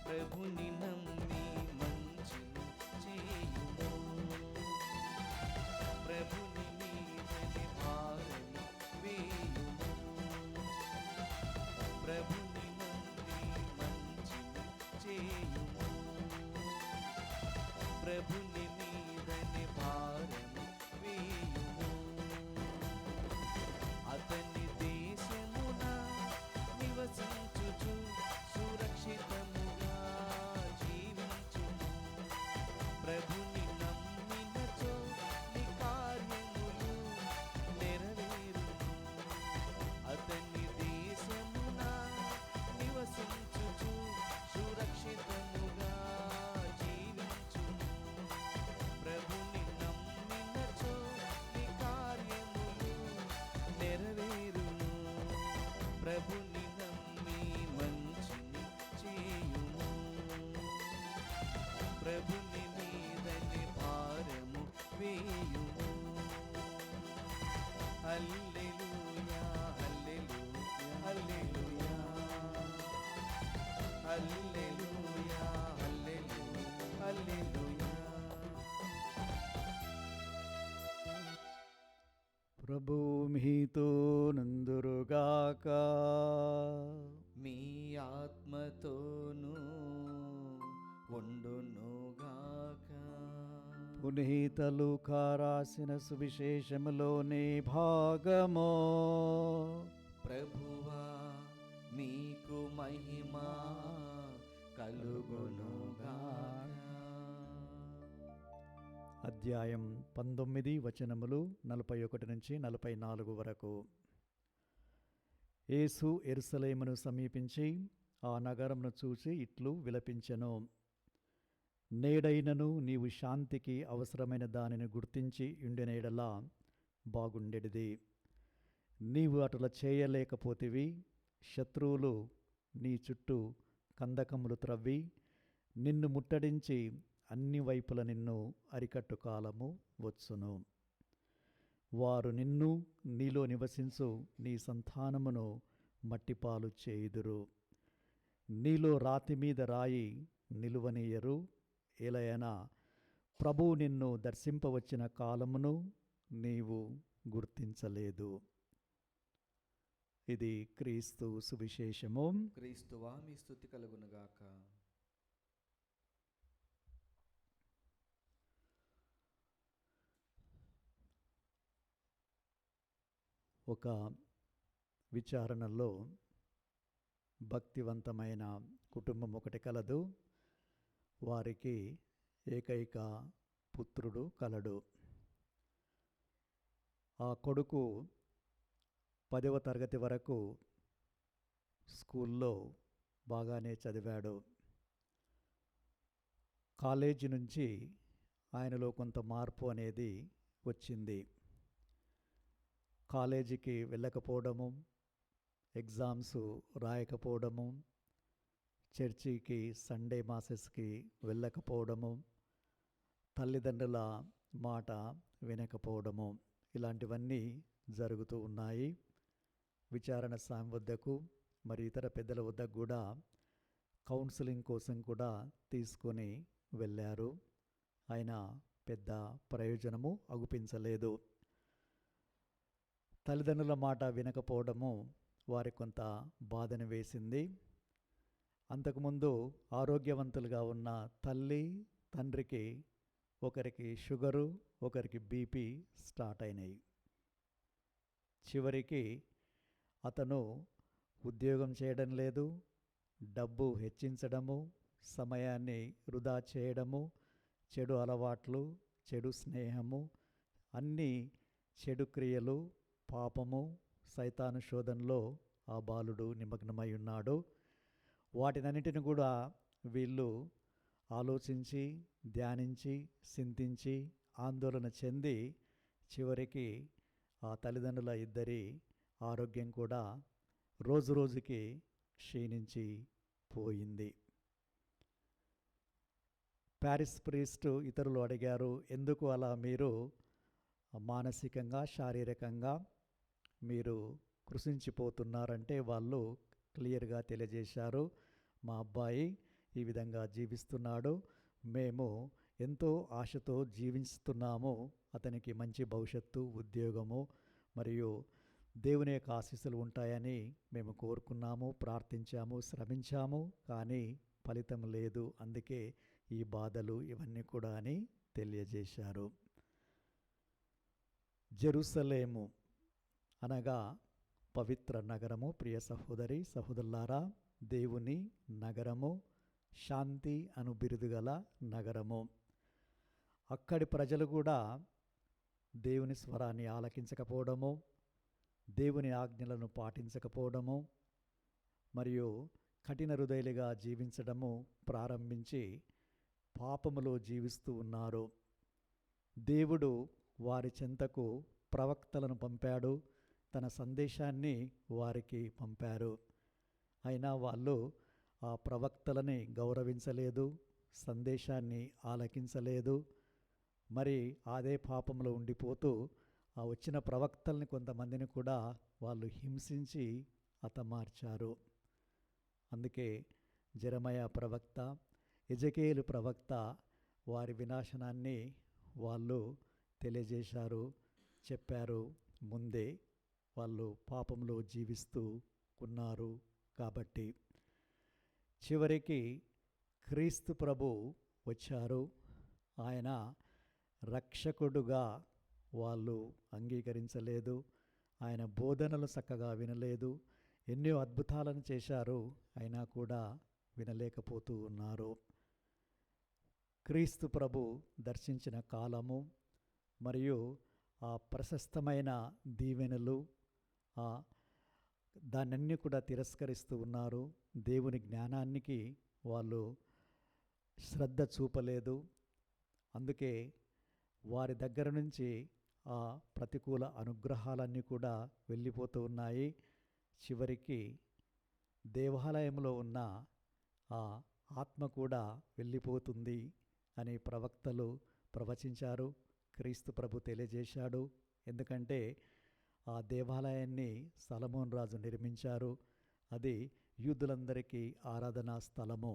ప్రభుని నమ్మి మంచిని చేయుము. ప్రభుని మీదనే భారము వేయుము. ప్రభుని నమ్మి మంచిని చేయుము. ప్రభుని మీదనే భారము వేయుము. అతని దేశమున నివసించుచు సురక్షితముగా జీవించుము. ప్రభుని నమ్మినచో నీ కార్యములు నెరవేరును. అతని దేశమున నివసించుచు సురక్షితముగా జీవించుము. ప్రభుని నమ్మినచో నీ కార్యములు నెరవేరును. ప్రభుని నమ్మి మంచిని చేయుము. ప్రభుని మీదని భారము వేయుము. హల్లెలూయా హల్లెలూయా హల్లెలూయా హల్లెలూయా హల్లెలూయా హల్లెలూయా. ప్రభు మీతో నందురుగాక. మీ ఆత్మతోనూ ఉండునుగాక. పునీత లూకా రాసిన సువిశేషములోని భాగము. ప్రభువా మీకు మహిమా కలుగునుగాక. అధ్యాయం 19 వచనములు 41 నుంచి 44 వరకు. యేసు యెరూషలేమును సమీపించి ఆ నగరమును చూసి ఇట్లు విలపించెను. నేడైనను నీవు శాంతికి అవసరమైన దానిని గుర్తించి ఉండిన యెడల బాగుండెడిది. నీవు అటుల చేయలేకపోతివి. శత్రువులు నీ చుట్టూ కందకములు త్రవ్వి నిన్ను ముట్టడించి అన్ని వైపుల నిన్ను అరికట్టు కాలము వచ్చును. వారు నిన్ను నీలో నివసించు నీ సంతానమును మట్టిపాలు చేయుదురు. నీలో రాతి మీద రాయి నిలువనీయరు. ఏలయనా ప్రభువు నిన్ను దర్శింపవచ్చిన కాలమును నీవు గుర్తించలేదు. ఇది క్రీస్తు సువిశేషము. క్రీస్తువా మీ స్తుతి కలుగునుగాక. ఒక విచారణలో భక్తివంతమైన కుటుంబం ఒకటి కలదు. వారికి ఏకైక పుత్రుడు కలడు. ఆ కొడుకు 10వ తరగతి వరకు స్కూల్లో బాగానే చదివాడు. కాలేజీ నుంచి ఆయనలో కొంత మార్పు అనేది వచ్చింది. కాలేజీకి వెళ్ళకపోవడము, ఎగ్జామ్స్ రాయకపోవడము, చర్చికి సండే మాసెస్కి వెళ్ళకపోవడము, తల్లిదండ్రుల మాట వినకపోవడము, ఇలాంటివన్నీ జరుగుతూ ఉన్నాయి. విచారణ స్వామి వద్దకు మరి ఇతర పెద్దల వద్దకు కూడా కౌన్సిలింగ్ కోసం కూడా తీసుకొని వెళ్ళారు. అయినా పెద్ద ప్రయోజనము అగుపించలేదు. తల్లిదండ్రుల మాట వినకపోవడము వారి కొంత బాధను వేసింది. అంతకుముందు ఆరోగ్యవంతులుగా ఉన్న తల్లి తండ్రికి ఒకరికి షుగరు, ఒకరికి బీపీ స్టార్ట్ అయినాయి. చివరికి అతను ఉద్యోగం చేయడం లేదు, డబ్బు హెచ్చించడము, సమయాన్ని వృధా చేయడము, చెడు అలవాట్లు, చెడు స్నేహము, అన్నీ చెడు క్రియలు, పాపము, సైతాను శోధనలో ఆ బాలుడు నిమగ్నమై ఉన్నాడు. వాటినన్నిటిని కూడా వీళ్ళు ఆలోచించి, ధ్యానించి, చింతించి, ఆందోళన చెంది చివరికి ఆ తల్లిదండ్రుల ఇద్దరి ఆరోగ్యం కూడా రోజు రోజుకి క్షీణించి పోయింది. ప్యారిస్ ప్రీస్ట్ ఇతరులు అడిగారు, ఎందుకు అలా మీరు మానసికంగా, శారీరకంగా మీరు కృషించిపోతున్నారంటే వాళ్ళు క్లియర్గా తెలియజేశారు, మా అబ్బాయి ఈ విధంగా జీవిస్తున్నాడు, మేము ఎంతో ఆశతో జీవిస్తున్నాము, అతనికి మంచి భవిష్యత్తు, ఉద్యోగము మరియు దేవుని యొక్క ఆశీస్సులు ఉంటాయని మేము కోరుకున్నాము, ప్రార్థించాము, శ్రమించాము, కానీ ఫలితం లేదు, అందుకే ఈ బాధలు ఇవన్నీ కూడా అని తెలియజేశారు. జెరూసలేము అనగా పవిత్ర నగరము. ప్రియ సహోదరి సహోదరులారా, దేవుని నగరము, శాంతి అను బిరుదు గల నగరము. అక్కడి ప్రజలు కూడా దేవుని స్వరాన్ని ఆలకించకపోవడము, దేవుని ఆజ్ఞలను పాటించకపోవడము మరియు కఠిన హృదయులుగా జీవించడము ప్రారంభించి పాపములో జీవిస్తూ ఉన్నారు. దేవుడు వారి చెంతకు ప్రవక్తలను పంపాడు, తన సందేశాన్ని వారికి పంపారు. అయినా వాళ్ళు ఆ ప్రవక్తలని గౌరవించలేదు, సందేశాన్ని ఆలకించలేదు. మరి అదే పాపంలో ఉండిపోతూ ఆ వచ్చిన ప్రవక్తల్ని కొంతమందిని కూడా వాళ్ళు హింసించి హతమార్చారు. అందుకే జెరమయా ప్రవక్త, ఎజెకేలు ప్రవక్త వారి వినాశనాన్ని వాళ్ళు తెలియజేశారు, చెప్పారు. ముందే వాళ్ళు పాపంలో జీవిస్తూ ఉన్నారు కాబట్టి. చివరికి క్రీస్తు ప్రభు వచ్చారు. ఆయన రక్షకుడుగా వాళ్ళు అంగీకరించలేదు, ఆయన బోధనలు చక్కగా వినలేదు, ఎన్నో అద్భుతాలను చేశారు, అయినా కూడా వినలేకపోతూ ఉన్నారు. క్రీస్తు ప్రభు దర్శించిన కాలము మరియు ఆ ప్రశస్తమైన దీవెనలు, ఆ దాన్నన్నీ కూడా తిరస్కరిస్తూ ఉన్నారు. దేవుని జ్ఞానానికి వాళ్ళు శ్రద్ధ చూపలేదు. అందుకే వారి దగ్గర నుంచి ఆ ప్రతికూల అనుగ్రహాలన్నీ కూడా వెళ్ళిపోతూ ఉన్నాయి. చివరికి దేవాలయంలో ఉన్న ఆ ఆత్మ కూడా వెళ్ళిపోతుంది అని ప్రవక్తలు ప్రవచించారు. క్రీస్తు ప్రభు తెలియజేశాడు. ఎందుకంటే ఆ దేవాలయాన్ని సొలొమోను రాజు నిర్మించారు. అది యూదులందరికీ ఆరాధనా స్థలము.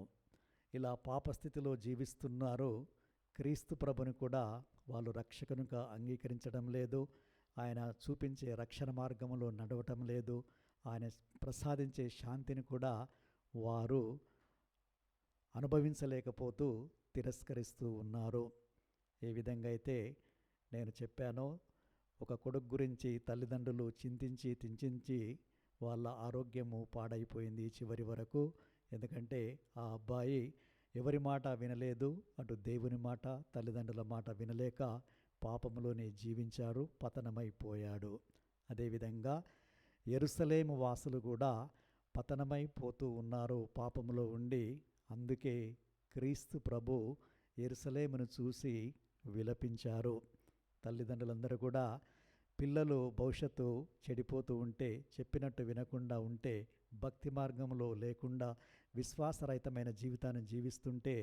ఇలా పాపస్థితిలో జీవిస్తున్నారు. క్రీస్తు ప్రభుని కూడా వాళ్ళు రక్షకునిగా అంగీకరించడం లేదు. ఆయన చూపించే రక్షణ మార్గంలో నడవటం లేదు. ఆయన ప్రసాదించే శాంతిని కూడా వారు అనుభవించలేకపోతూ తిరస్కరిస్తూ ఉన్నారు. ఏ విధంగా అయితే నేను చెప్పానో, ఒక కొడుకు గురించి తల్లిదండ్రులు చింతించి వాళ్ళ ఆరోగ్యము పాడైపోయింది చివరి వరకు. ఎందుకంటే ఆ అబ్బాయి ఎవరి మాట వినలేదు. అటు దేవుని మాట, తల్లిదండ్రుల మాట వినలేక పాపంలోనే జీవించారు, పతనమైపోయాడు. అదేవిధంగా యెరూషలేము వాసులు కూడా పతనమైపోతూ ఉన్నారు పాపములో ఉండి. అందుకే క్రీస్తు ప్రభు యెరూషలేమును చూసి విలపించారు. తల్లిదండ్రులందరూ కూడా పిల్లలు భవిష్యత్తు చెడిపోతూ ఉంటే, చెప్పినట్టు వినకుండా ఉంటే, భక్తి మార్గంలో లేకుండా విశ్వాసరహితమైన జీవితాన్ని జీవిస్తుంటే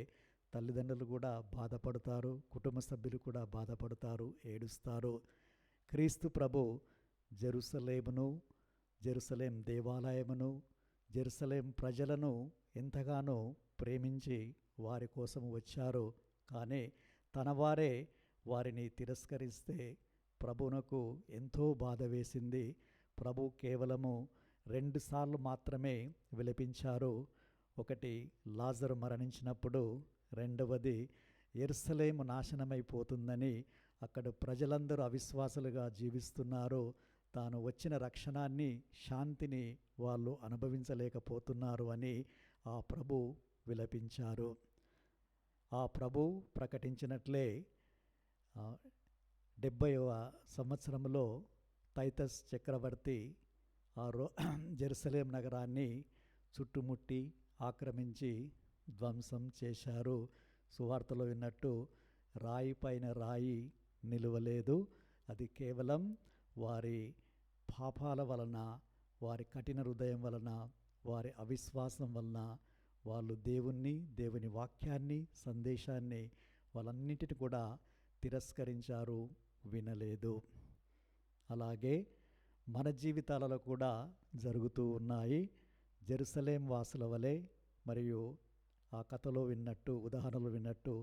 తల్లిదండ్రులు కూడా బాధపడతారు, కుటుంబ సభ్యులు కూడా బాధపడతారు, ఏడుస్తారు. క్రీస్తు ప్రభు జెరూసలేం దేవాలయమును, జెరూసలేం ప్రజలను ఎంతగానో ప్రేమించి వారి కోసం వచ్చారు. కానీ తన వారే వారిని తిరస్కరిస్తే ప్రభువునకు ఎంతో బాధ వేసింది. ప్రభు కేవలము 2 సార్లు మాత్రమే విలపించారు. ఒకటి లాజరు మరణించినప్పుడు, రెండవది యెరూషలేము నాశనమైపోతుందని, అక్కడ ప్రజలందరూ అవిశ్వాసులుగా జీవిస్తున్నారు, తాను వచ్చిన రక్షణాన్ని, శాంతిని వాళ్ళు అనుభవించలేకపోతున్నారు అని ఆ ప్రభు విలపించారు. ఆ ప్రభు ప్రకటించినట్లే 70వ సంవత్సరంలో టైటస్ చక్రవర్తి జెరూసలేం నగరాన్ని చుట్టుముట్టి ఆక్రమించి ధ్వంసం చేశారు. సువార్తలో విన్నట్టు రాయి పైన రాయి నిలువలేదు. అది కేవలం వారి పాపాల వలన, వారి కఠిన హృదయం వలన, వారి అవిశ్వాసం వలన వాళ్ళు దేవుణ్ణి, దేవుని వాక్యాన్ని, సందేశాన్ని వాళ్ళన్నిటిని కూడా తిరస్కరించారు, వినలేదు. అలాగే మన జీవితాలలో కూడా జరుగుతూ ఉన్నాయి. జెరూసలేం వాసుల వలె, మరియు ఆ కథలో విన్నట్టు, ఉదాహరణలు విన్నట్టు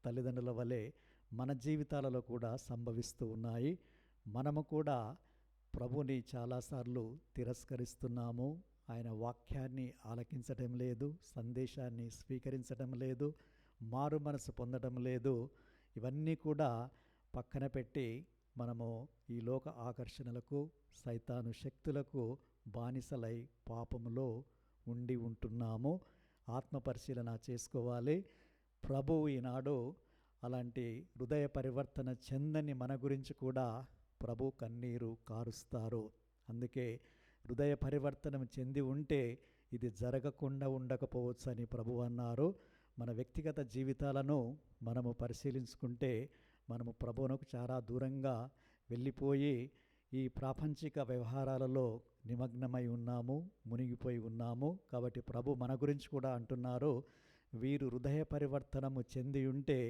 తల్లిదండ్రుల వలె మన జీవితాలలో కూడా సంభవిస్తూ ఉన్నాయి. మనము కూడా ప్రభుని చాలాసార్లు తిరస్కరిస్తున్నాము. ఆయన వాక్యాన్ని ఆలకించటం లేదు, సందేశాన్ని స్వీకరించడం లేదు, మారు మనసు పొందడం లేదు. ఇవన్నీ కూడా పక్కన పెట్టి మనము ఈ లోక ఆకర్షణలకు, సైతాను శక్తులకు బానిసలై పాపములో ఉంటున్నాము. ఆత్మపరిశీలన చేసుకోవాలి. ప్రభువు ఈనాడు అలాంటి హృదయ పరివర్తన చెందని మన గురించి కూడా ప్రభు కన్నీరు కారుస్తారు. అందుకే హృదయ పరివర్తనం చెంది ఉంటే ఇది జరగకుండా ఉండకపోవచ్చు అని ప్రభు అన్నారు. మన వ్యక్తిగత జీవితాలను మనము పరిశీలించుకుంటే మనము ప్రభువునకు చాలా దూరంగా వెళ్ళిపోయి ఈ ప్రాపంచిక వ్యవహారాలలో నిమగ్నమై ఉన్నాము, మునిగిపోయి ఉన్నాము. కాబట్టి ప్రభు మన గురించి కూడా అంటున్నారు, వీరు హృదయ పరివర్తనము చెంది ఉంటే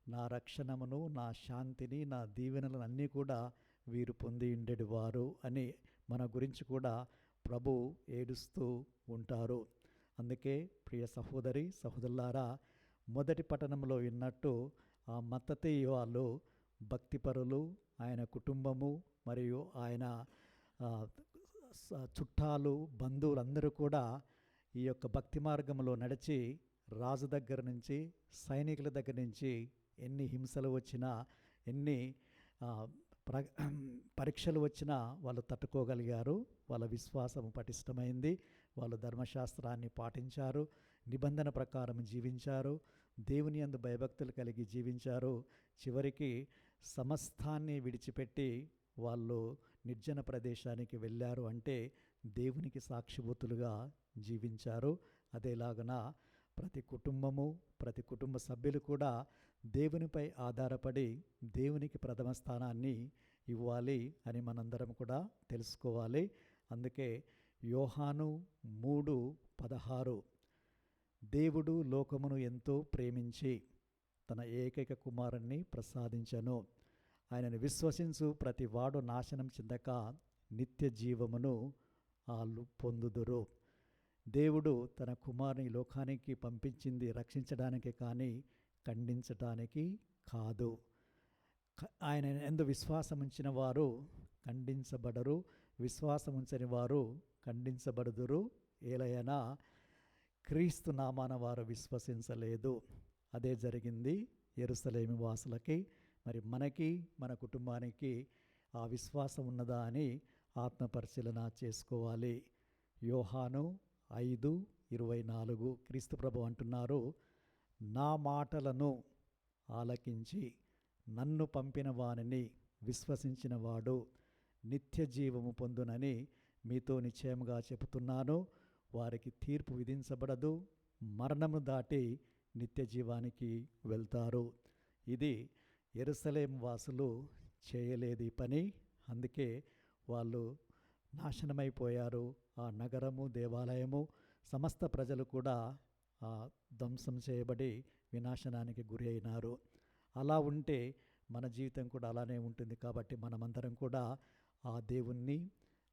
నా రక్షణమును, నా శాంతిని, నా దీవెనలను అన్నీ కూడా వీరు పొంది ఉండేవారు అని మన గురించి కూడా ప్రభు ఏడుస్తూ ఉంటారు. అందుకే ప్రియ సహోదరి సహోదరులారా, మొదటి పట్టణంలో విన్నట్టు ఆ మత్తయి వాళ్ళు భక్తిపరులు, ఆయన కుటుంబము మరియు ఆయన చుట్టాలు, బంధువులందరూ కూడా ఈ యొక్క భక్తి మార్గంలో నడిచి రాజు దగ్గర నుంచి, సైనికుల దగ్గర నుంచి ఎన్ని హింసలు వచ్చినా, ఎన్ని పరీక్షలు వచ్చినా వాళ్ళు తట్టుకోగలిగారు. వాళ్ళ విశ్వాసం పటిష్టమైంది. వాళ్ళు ధర్మశాస్త్రాన్ని పాటించారు, నిబంధన ప్రకారం జీవించారు, దేవుని యందు భయభక్తులు కలిగి జీవించారు. చివరికి సమస్తాన్ని విడిచిపెట్టి వాళ్ళు నిర్జన ప్రదేశానికి వెళ్ళారు. అంటే దేవునికి సాక్షిభూతులుగా జీవించారు. అదేలాగన ప్రతి కుటుంబము, ప్రతి కుటుంబ సభ్యులు కూడా దేవునిపై ఆధారపడి దేవునికి ప్రథమ స్థానాన్ని ఇవ్వాలి అని మనందరం కూడా తెలుసుకోవాలి. అందుకే యోహాను 3:16 దేవుడు లోకమును ఎంతో ప్రేమించి తన ఏకైక కుమారుణ్ణి ప్రసాదించెను. ఆయనను విశ్వసించు ప్రతి వాడు నాశనం చెందక నిత్య జీవమును వాళ్ళు పొందుదురు. దేవుడు తన కుమారుని లోకానికి పంపించింది రక్షించడానికి కానీ ఖండించటానికి కాదు. ఆయన యందు విశ్వాసం ఉంచిన వారు ఖండించబడరు, విశ్వాసం ఉంచని వారు ఖండించబడుదురు. ఏలయనా క్రీస్తు నామాన వారు విశ్వసించలేదు. అదే జరిగింది యెరూషలేము వాసులకి. మరి మనకి, మన కుటుంబానికి ఆ విశ్వాసం ఉన్నదా అని ఆత్మపరిశీలన చేసుకోవాలి. యోహాను 5:24 క్రీస్తు ప్రభు అంటున్నారు, నా మాటలను ఆలకించి నన్ను పంపిన వానిని విశ్వసించిన వాడు నిత్య జీవము పొందునని మీతో నిశ్చయముగా చెబుతున్నాను. వారికి తీర్పు విధించబడదు, మరణము దాటి నిత్య జీవానికి వెళ్తారు. ఇది యెరూషలేము వాసులు చేయలేదు ఈ పని. అందుకే వాళ్ళు నాశనమైపోయారు. ఆ నగరము, దేవాలయము, సమస్త ప్రజలు కూడా ధ్వంసం చేయబడి వినాశనానికి గురి అయినారు. అలా ఉంటే మన జీవితం కూడా అలానే ఉంటుంది. కాబట్టి మనమందరం కూడా ఆ దేవుణ్ణి,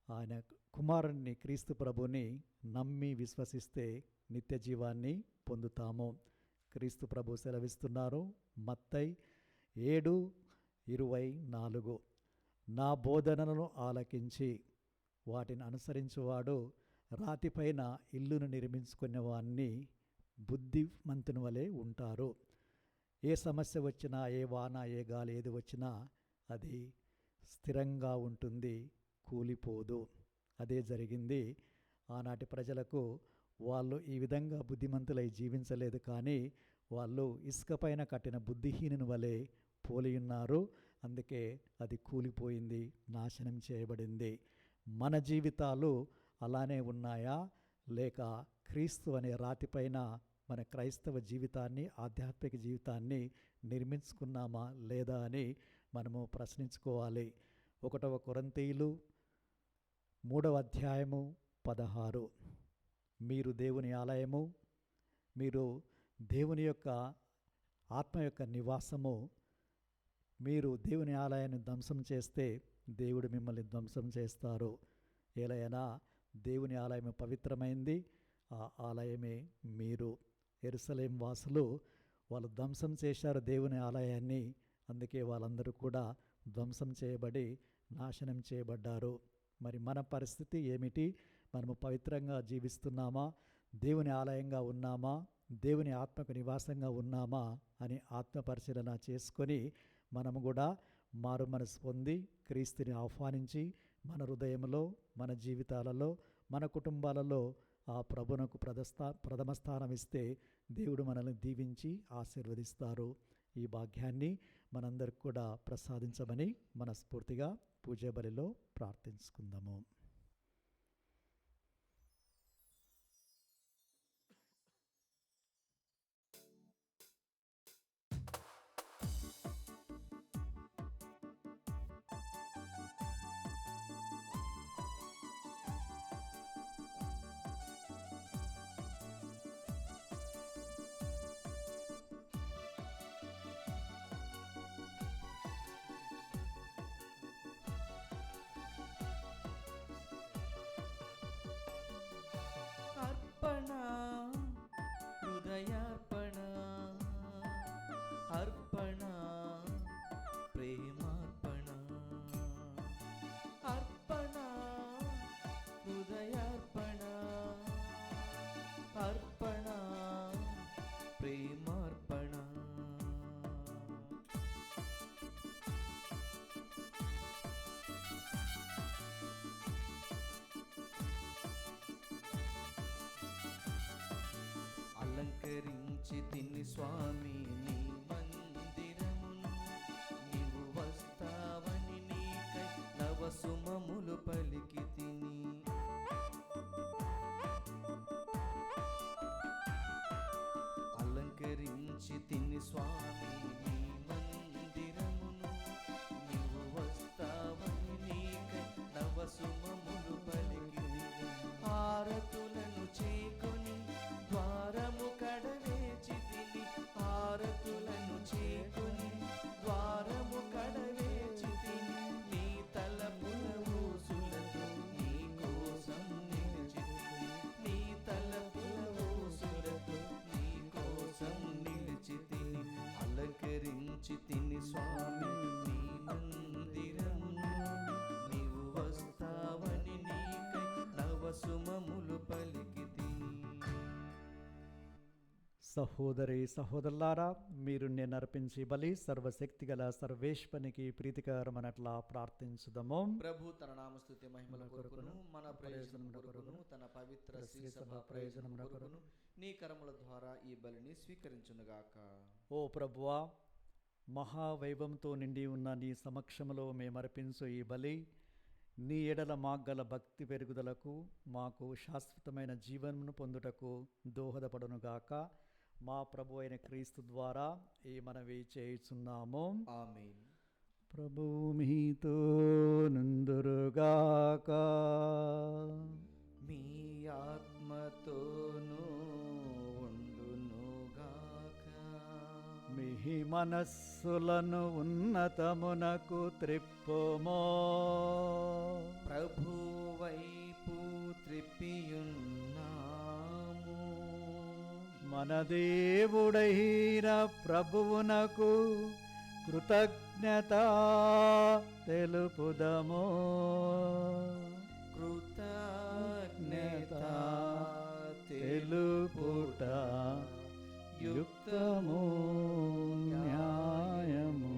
ఆయన కుమారుణ్ణి, క్రీస్తు ప్రభుని నమ్మి విశ్వసిస్తే నిత్య జీవాన్ని పొందుతాము. క్రీస్తు ప్రభు సెలవిస్తున్నారు మత్తయి 7:24 నా బోధనలను ఆలకించి వాటిని అనుసరించువాడు రాతిపైన ఇల్లును నిర్మించుకునే వాన్ని బుద్ధిమంతుని వలె ఉంటారు. ఏ సమస్య వచ్చినా, ఏ వాన, ఏ గాలి ఏది వచ్చినా అది స్థిరంగా ఉంటుంది, కూలిపోదు. అదే జరిగింది ఆనాటి ప్రజలకు. వాళ్ళు ఈ విధంగా బుద్ధిమంతులై జీవించలేదు, కానీ వాళ్ళు ఇసుక పైన కట్టిన బుద్ధిహీనుని వలె పోలియున్నారు. అందుకే అది కూలిపోయింది, నాశనం చేయబడింది. మన జీవితాలు అలానే ఉన్నాయా, లేక క్రీస్తు అనే రాతిపైన మన క్రైస్తవ జీవితాన్ని, ఆధ్యాత్మిక జీవితాన్ని నిర్మించుకున్నామా లేదా అని మనము ప్రశ్నించుకోవాలి. 1 కొరింథీయులు 3:16 మీరు దేవుని ఆలయము, మీరు దేవుని యొక్క ఆత్మ యొక్క నివాసము. మీరు దేవుని ఆలయాన్ని ధ్వంసం చేస్తే దేవుడు మిమ్మల్ని ధ్వంసం చేస్తారు. ఏలైనా దేవుని ఆలయం పవిత్రమైంది, ఆ ఆలయమే మీరు. యెరూషలేము వాసులు వాళ్ళు ధ్వంసం చేశారు దేవుని ఆలయాన్ని. అందుకే వాళ్ళందరూ కూడా ధ్వంసం చేయబడి నాశనం చేయబడ్డారు. మరి మన పరిస్థితి ఏమిటి? మనము పవిత్రంగా జీవిస్తున్నామా, దేవుని ఆలయంగా ఉన్నామా, దేవుని ఆత్మకు నివాసంగా ఉన్నామా అని ఆత్మపరిశీలన చేసుకొని మనము కూడా మారు మనసు పొంది క్రీస్తుని ఆహ్వానించి మన హృదయంలో, మన జీవితాలలో, మన కుటుంబాలలో ఆ ప్రభునకు ప్రథమ స్థానం ఇస్తే దేవుడు మనల్ని దీవించి ఆశీర్వదిస్తారు. ఈ భాగ్యాన్ని మనందరికి కూడా ప్రసాదించమని మనస్ఫూర్తిగా పూజా బలిలో ప్రార్థించుకుందాము. అర్పణ, హృదయార్పణ, అర్పణ, ప్రేమార్పణ, అర్పణ, హృదయార్పణ, అర్పణ, ప్రేమార్పణ. అలంకరించి తిని స్వామి నీ మందిరమును, నీవు వస్తావని నీకై నవసుమములు పలికి తిని. స్వామి నీ మందిరమును నీవు వస్తావని నీకై నవసుమములు పలికిరి హారతులను చేకొని ద్వారము కడవేచితిని హారతులను చేకొని ద్వారము కడవేచితిని నీ తలపుల ఊసులతో నీ కోసం నిలిచితిని నీ తలపుల ఊసులతో నీ కోసం నిలిచితిని అలంకరించితిని స్వామి నీ మందిరమును నీవు వస్తావని నీకై నవసుమములు పలికితిని. సహోదరి సహోదరులారా, మీరు నేను అర్పించి బలి సర్వశక్తిగల సర్వేశ్వనికి ప్రీతికరమనట్లా ప్రార్థించుదము. ప్రభు తన నామస్తుతి మహిమల కొరకును మన ప్రయోజనం కొరకును తన పవిత్ర శ్రీ సభ ప్రయోజనం కొరకును నీ కరముల ద్వారా ఈ బలిని స్వీకరించునుగాక. ఓ ప్రభువా, మహావైభవంతో నిండి ఉన్న నీ సమక్షంలో మేమర్పించు ఈ బలి నీ ఎడల మాగ్గల భక్తి పెరుగుదలకు మాకు శాశ్వతమైన జీవనమును పొందుటకు దోహదపడునుగాక. మా ప్రభు అయిన క్రీస్తు ద్వారా ఈ మనవి చేయుచున్నాము. ఆమేన్. ప్రభువు మీతో నుందురుగాక. మీ ఆత్మతోనూ ఉండునుగాక. మీ మనస్సులను ఉన్నతమునకు త్రిప్పుమో. ప్రభు వైపు త్రిప్పియున్నాము. మన దేవుడైన ప్రభువునకు కృతజ్ఞత తెలుపుదము. కృతజ్ఞత తెలుపుట యుక్తము న్యాయము.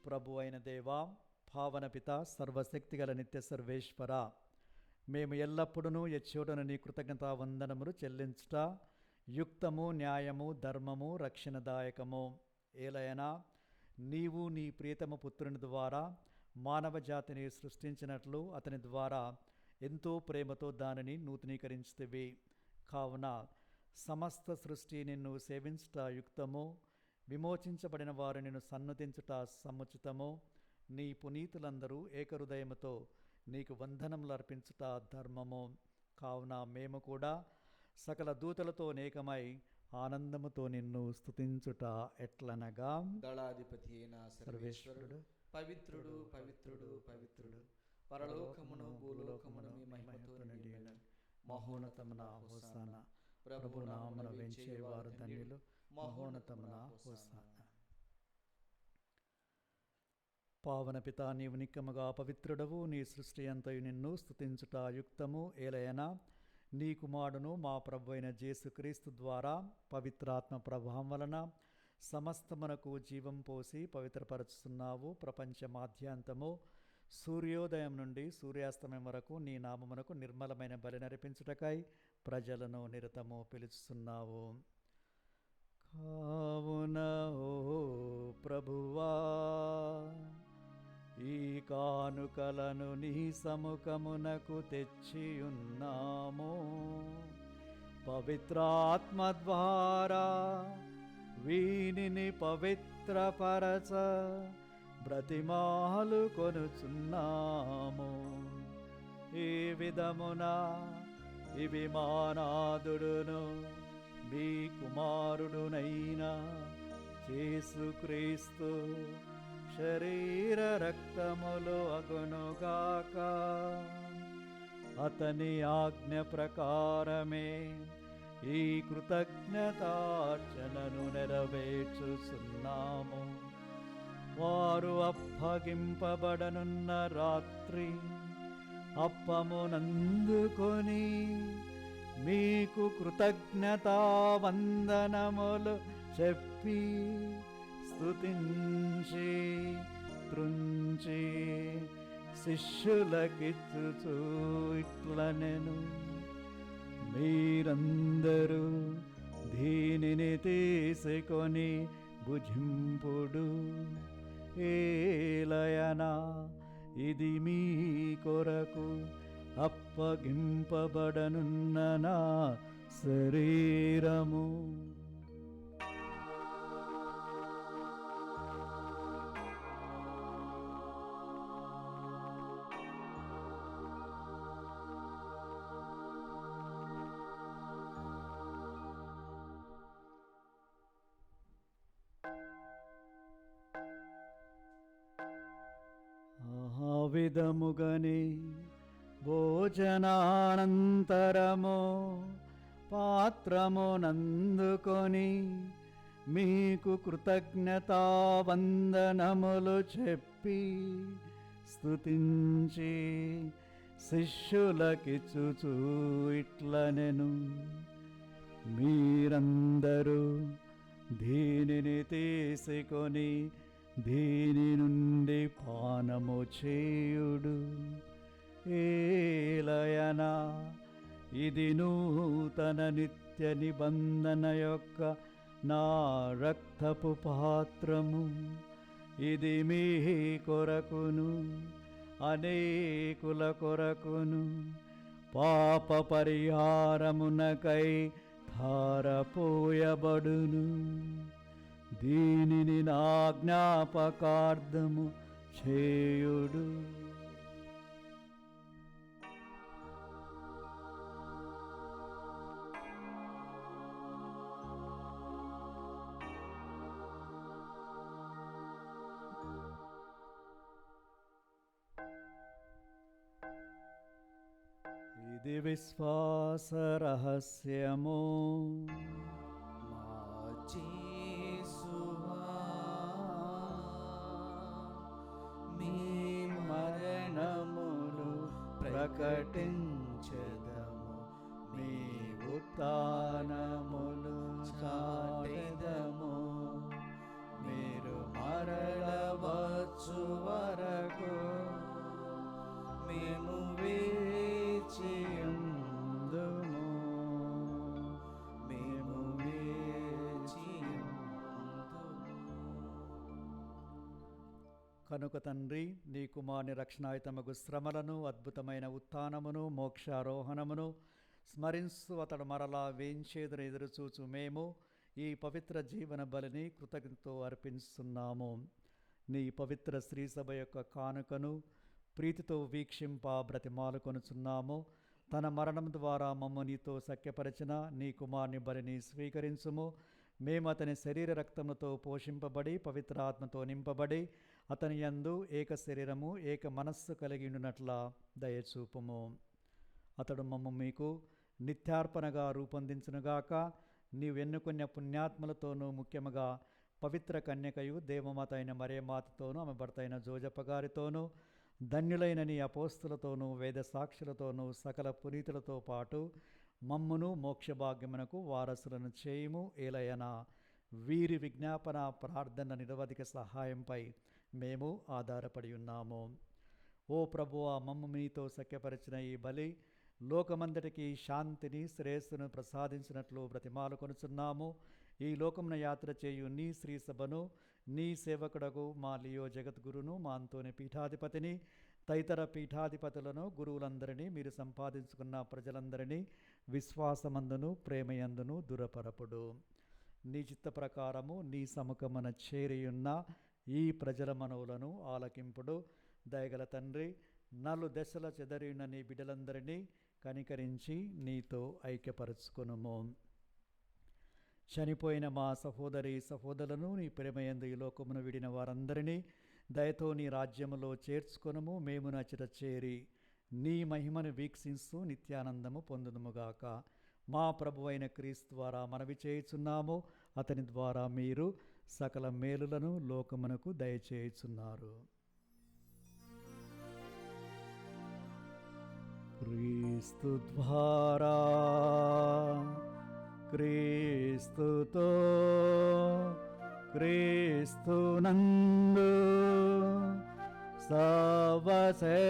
ప్రభు అయిన దేవా, భావన పిత, సర్వశక్తిగల నిత్య సర్వేశ్వర, మేము ఎల్లప్పుడూ ఎచ్చోటను నీ కృతజ్ఞతా వందనములు చెల్లించుట యుక్తము న్యాయము ధర్మము రక్షణదాయకము. ఏలైనా నీవు నీ ప్రియతమ పుత్రుని ద్వారా మానవ జాతిని సృష్టించినట్లు అతని ద్వారా ఎంతో ప్రేమతో దానిని నూతనీకరించితివి. కావున సమస్త సృష్టి నిన్ను సేవించుట యుక్తము, విమోచించబడిన వారు నిన్ను సన్నుతించుట సముచితము. నీ పునీతులందరూ ఏకహృదయముతో నీకు వందనములు అర్పించుట ధర్మము. కావున మేము కూడా సకల దూతలతో నేకమై ఆనందముతో నిన్ను స్తుతించుట ఎట్లనగా, దళాధిపతి అయిన సర్వేశ్వరుడు పవిత్రుడు పవిత్రుడు పవిత్రుడు, పరలోకమును భూలోకమును మీ మహిమతో నిండిన మహోన్నతమున హోసానా. ప్రభు నామమున వెంచేవారు ధన్యులు. మహోన్నతమున హోసానా. పావన పితా, నీవు నిక్కముగా పవిత్రుడవు. నీ సృష్టి అంతయు నిన్ను స్తుతించుట యుక్తము. ఏలైనా నీ కుమారుడును మా ప్రభు అయిన యేసుక్రీస్తు ద్వారా పవిత్రాత్మ ప్రభావం వలన సమస్తమునకు జీవం పోసి పవిత్రపరుచుతున్నావు. ప్రపంచ మాధ్యాంతము సూర్యోదయం నుండి సూర్యాస్తమయం వరకు నీ నామమునకు నిర్మలమైన బలి నర్పించుటకై ప్రజలను నిరతము పిలుచుతున్నావు. కావున ఓ ప్రభువా, ఈ కానుకలను నీ సముఖమునకు తెచ్చియున్నాము. పవిత్రాత్మ ద్వారా వీనిని పవిత్రపరచ బ్రతిమాలు కొనుచున్నాము. ఈ విధమున ఇవి మానాదుడును మీ కుమారుడునైన యేసుక్రీస్తు శరీర రక్తములు అగునుగాక. అతని ఆజ్ఞ ప్రకారమే ఈ కృతజ్ఞతార్చనను నెరవేర్చుచున్నాము. వారు అప్పగింపబడనున్న రాత్రి అప్పమునందుకొని మీకు కృతజ్ఞతా వందనములు చెప్పి స్తుతించి త్రుంచి శిష్యులకిచ్చుచూ ఇట్లనెను, మీరందరూ దీనిని తీసుకొని భుజింపుడు. ఏలయనా ఇది మీ కొరకు అప్పగింపబడనున్న నా శరీరము. విధముగని భోజనానంతరము పాత్రమునందుకొని మీకు కృతజ్ఞతావందనములు చెప్పి స్తుతించి శిష్యులకిచ్చుచూ ఇట్లనెను, మీరందరూ దీనిని తీసుకొని దీని నుండి పానము చేయుడు. ఏలయనా ఇది నూతన నిత్య నిబంధన యొక్క నా రక్తపు పాత్రము. ఇది మీ కొరకును అనేకుల కొరకును పాప పరిహారమునకై ధారపోయబడును. దీనిని నా జ్ఞాపకార్థము చేయుడు. ఇది విశ్వాస రహస్యము. మా యేసువా, మీ మరణమును ప్రకటించెదము, మీ ఉత్థానమును చాటెదము. మీరు మరలవచ్చు వరకు మేము వేచియుందుము, మేము కనుక తండ్రి, నీ కుమారుని రక్షణాయుతమగు శ్రమలను, అద్భుతమైన ఉత్థానమును, మోక్షారోహణమును స్మరిస్తూ అతడు మరలా వేంచేదును ఎదురుచూచు మేము ఈ పవిత్ర జీవన బలిని కృతజ్ఞతతో అర్పిస్తున్నాము. నీ పవిత్ర శ్రీ సభ యొక్క కానుకను ప్రీతితో వీక్షింప బ్రతిమాలుకొనుచున్నాము. తన మరణం ద్వారా మమ్ము నీతో సఖ్యపరచిన నీ కుమారుని బలిని స్వీకరించుము. మేము అతని శరీర రక్తములతో పోషింపబడి పవిత్రాత్మతో నింపబడి అతని యందు ఏక శరీరము ఏక మనస్సు కలిగి ఉండునట్లా దయచూపుము. అతడు మమ్ము మీకు నిత్యార్పణగా రూపొందించునుగాక. నీవెన్నుకున్న పుణ్యాత్మలతోనూ ముఖ్యముగా పవిత్ర కన్యకయు దేవమాత అయిన మరియమాతతోనూ ఆమె భర్త అయిన జోజప్ప గారితోనూ ధన్యులైన నీ అపోస్తులతోనూ వేద సాక్షులతోనూ సకల పునీతులతో పాటు మమ్మును మోక్షభాగ్యమునకు వారసులను చేయుము. ఏలయనా వీరి విజ్ఞాపన ప్రార్థన నిరవధిక సహాయంపై మేము ఆధారపడి ఉన్నాము. ఓ ప్రభువా, మమ్ము మీతో సఖ్యపరిచిన ఈ బలి లోకమంతటికి శాంతిని శ్రేయస్సును ప్రసాదించినట్లు బ్రతిమాలుకొనుచున్నాము. ఈ లోకమున యాత్ర చేయు నీ శ్రీ సభను, నీ సేవకుడకు మా లియో జగద్గురును, మా అంతోని పీఠాధిపతిని, తదితర పీఠాధిపతులను, గురువులందరినీ, మీరు సంపాదించుకున్న ప్రజలందరినీ విశ్వాసమందును ప్రేమయందును దురపరపుడు. నీ చిత్త ప్రకారము నీ సముఖమున చేరియున్న ఈ ప్రజల మనవులను ఆలకింపుడు. దయగల తండ్రి, నలు దశల చెదరిన నీ బిడ్డలందరినీ కనికరించి నీతో ఐక్యపరచుకొనుము. చనిపోయిన మా సహోదరి సహోదరులను నీ ప్రేమయందు ఈ లోకమును విడిన వారందరినీ దయతో నీ రాజ్యములో చేర్చుకొనుము. మేము నచ్చట చేరి నీ మహిమను వీక్షిస్తూ నిత్యానందము పొందుదుముగాక. మా ప్రభువైన క్రీస్తు ద్వారా మనవి చేయుచున్నాము. అతని ద్వారా మీరు సకల మేలులను లోకమునకు దయచేయుచున్నారు. క్రీస్తు ద్వారా, క్రీస్తుతో, క్రీస్తునందు సర్వశక్తిగల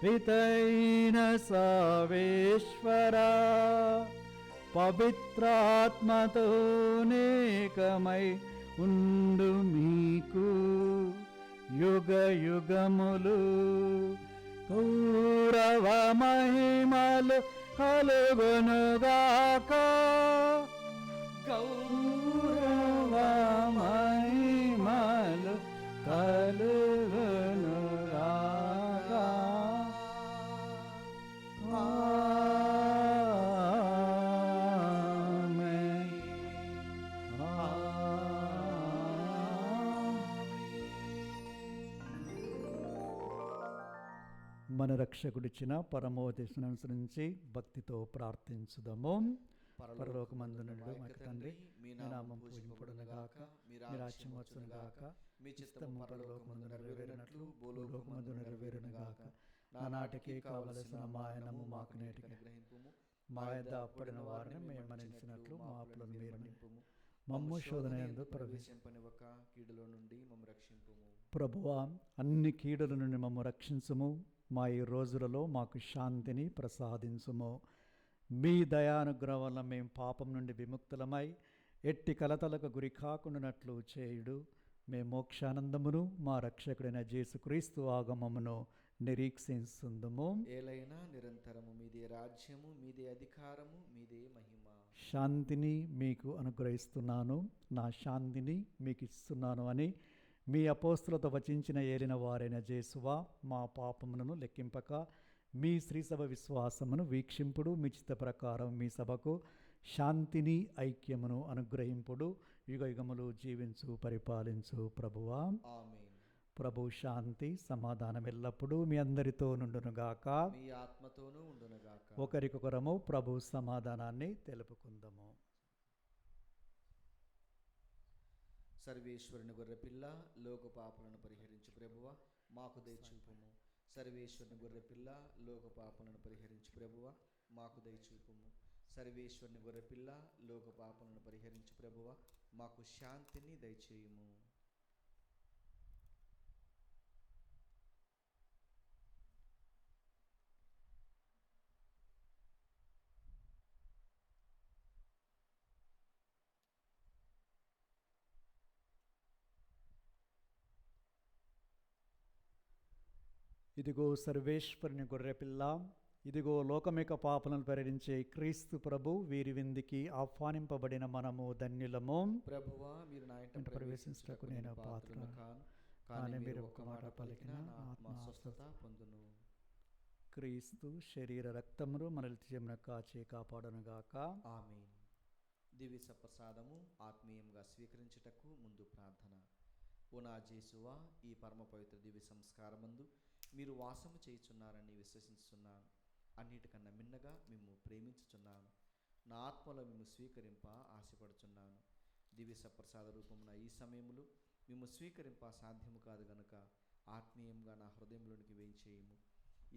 పితైన సర్వేశ్వరా, పవిత్రాత్మతో నేకమై ఉండు మీకు యుగ యుగములు గౌరవ మహిమలు కలుగునుగాక. గౌరవ మహిమలు కలుగునుగాక. ఆమేన్. ఆమేన్. మన రక్షకుడిచ్చిన పరమోపదేశం అనుసరించి భక్తితో ప్రార్థించుదాము. పరలోకమందునుండు మా యొక్క తండ్రి, మీ నామం పూజింపబడునుగాక, మీ రాజ్యం వచ్చునుగాక, మీ చిత్తము పరలోకమందు నెరవేరినట్లు భూలోకమందు నెరవేరునుగాక. నానాటికి కావలసిన మాయనము మాకు నేటికి అనుగ్రహింపుము. మా యొద్ద అప్పడిన వారిని మేము మన్నించినట్లు మా అప్పులను మీరు మన్నింపుము. మమ్ము శోధన యందు ప్రవేశింపనివ్వక కీడులో నుండి మమ్ము రక్షింపుము. ప్రభువా, అన్ని కీడుల నుండి మమ్ము రక్షించుము. మా ఈ రోజులలో మాకు శాంతిని ప్రసాదించుము. మీ దయానుగ్రహం వల్ల మేము పాపం నుండి విముక్తులమై ఎట్టి కలతలకు గురి కాకుండానట్లు చేయుడు. మేము మోక్షానందమును మా రక్షకుడైన యేసుక్రీస్తు ఆగమమును నిరీక్షించుందుము. ఏలైనా నిరంతరము మీదే రాజ్యము, మీదే అధికారము, మీదే మహిమ. శాంతిని మీకు అనుగ్రహిస్తున్నాను, నా శాంతిని మీకు ఇస్తున్నాను అని మీ అపోస్తులతో వచించిన ఏలిన వారైన యేసువా, మా పాపములను లెక్కింపక మీ శ్రీసభ విశ్వాసమును వీక్షింపుడు. మీ చిత్త ప్రకారం మీ సభకు శాంతిని ఐక్యమును అనుగ్రహింపుడు. యుగ యుగములు జీవించు పరిపాలించు ప్రభువా. ఆమేన్. ప్రభు శాంతి సమాధానం ఎల్లప్పుడూ మీ అందరితో నుండునుగాక, మీ ఆత్మతోనూ ఉండునుగాక. ఒకరికొకరము ప్రభు సమాధానాన్ని తెలుపుకుందాము. సర్వేశ్వరుని గొర్రెపిల్ల, లోక పాపలను పరిహరించు ప్రభువ మాకు దయచూపుము. సర్వేశ్వరుని గొర్రెపిల్ల, లోక పాపలను పరిహరించు ప్రభువ మాకు దయచూపుము. సర్వేశ్వరుని గొర్రెపిల్ల, లోక పాపలను పరిహరించు ప్రభువ మాకు శాంతిని దయచేయుము. ఇదిగో సర్వేశ్వరుని గొర్రెపిల్ల, ఇదిగో లోకమిక పాపలను పరిహరించే క్రీస్తు ప్రభు, వీరి విందుకి ఆహ్వానింపబడిన మనము ధన్యులము. ప్రభువా, మీరు నా ఇంట ప్రవేశించుటకు నేను పాత్రను కాను, కానీ మీరు ఒక్క మాట పలికిన నా ఆత్మ స్వస్థత పొందును. క్రీస్తు శరీర రక్తములు మనల్ని కాచి కాపాడనుగాక. ఆమేన్. దివ్య సప్రసాదము ఆత్మీయంగా స్వీకరించుటకు ముందు ప్రార్థన. ఓ నా యేసువా, ఈ పరమ పవిత్ర దివ్య సంస్కారమందు మీరు వాసము చేయుచున్నారని విశ్వసించుచున్నాను. అన్నిటికన్నా మిన్నగా మేము ప్రేమించుచున్నాను. నా ఆత్మలో మేము స్వీకరింప ఆశపడుచున్నాను. దివ్య సప్రసాద రూపమున ఈ సమయములు మేము స్వీకరింప సాధ్యము కాదు గనుక ఆత్మీయంగా నా హృదయంలోనికి వేయించేయము.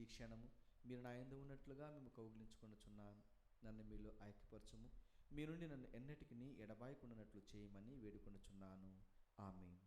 ఈ క్షణము మీరు నా యందు ఉన్నట్లుగా మేము కౌగిలించుకొనుచున్నాను. నన్ను మీలో ఐక్యపరచుము. మీ నుండి నన్ను ఎన్నటికి ఎడబాయకుండానట్లు చేయమని వేడుకొనుచున్నాను. ఆమేన్.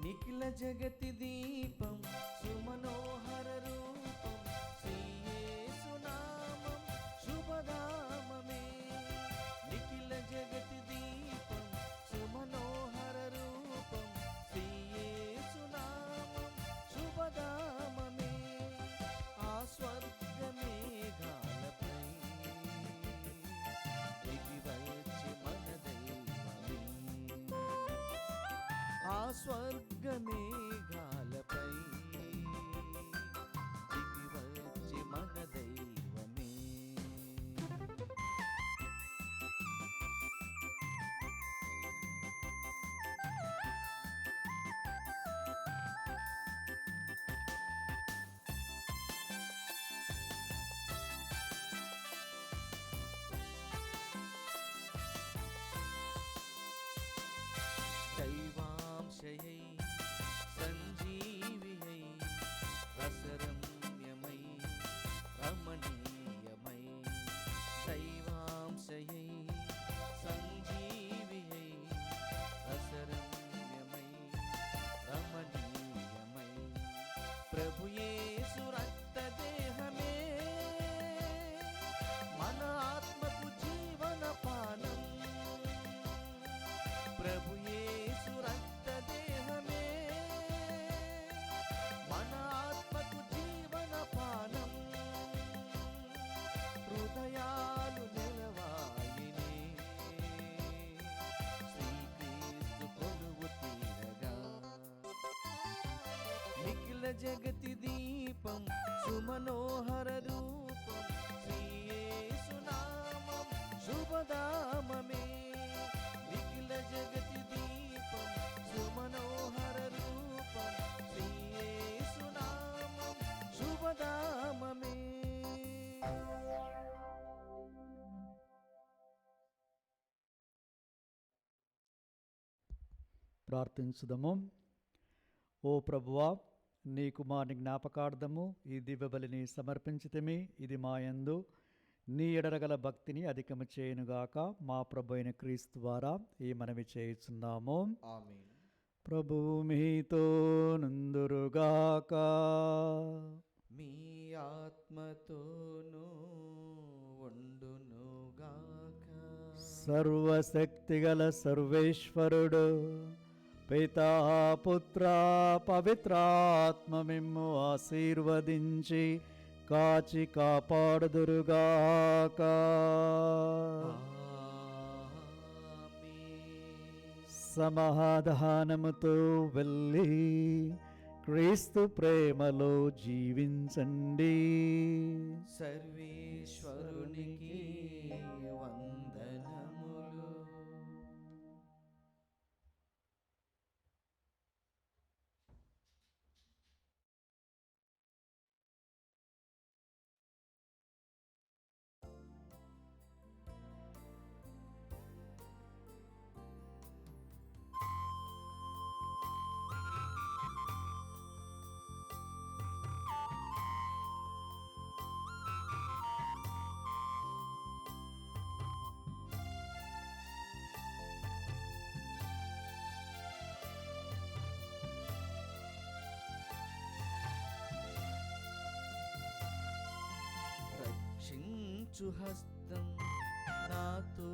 నిఖిల జగతి దీపం సుమనోహర రూపం శ్రీయేసు నామం శుభధామమే. నిఖిల జగతి దీపం సుమనోహర రూపం శ్రీయేసు నామం శుభధామమే. ఆ స్వర్గ మేఘాలపై దిగి వచ్చి మన దైవమే. ఆ స్వర్గ మేఘాలపై దిగి వచ్చి మన దైవమే. దైవాంశయై జగతి దీపం సుమనోహర రూపం శ్రీయేసునామం శుభధామమే. నిఖిల జగతి దీపం సుమనోహర రూపం శ్రీయేసునామం శుభధామమే. ప్రార్థించుదము. ఓ ప్రభువా, నీ కుమారుని జ్ఞాపకార్థము ఈ దివ్యబలిని సమర్పించితిమి. ఇది మా యందు నీ ఎడరగల భక్తిని అధికము చేయునుగాక. మా ప్రభు అయిన క్రీస్తు ద్వారా ఈ మనవి చేయుచున్నాము. ఆమేన్. ప్రభువు మీతో నుందురుగాక. మీ ఆత్మతోనూ ఉండునుగాక. సర్వశక్తిగల సర్వేశ్వరుడు పితా పుత్ర పవిత్రాత్మ మిమ్ము ఆశీర్వదించి కాచి కాపాడుదురుగాక. సమాధానముతో వెళ్ళి క్రీస్తు ప్రేమలో జీవించండి. సర్వేశ్వరునికి వందనములు. రక్షించు హస్తం నాతో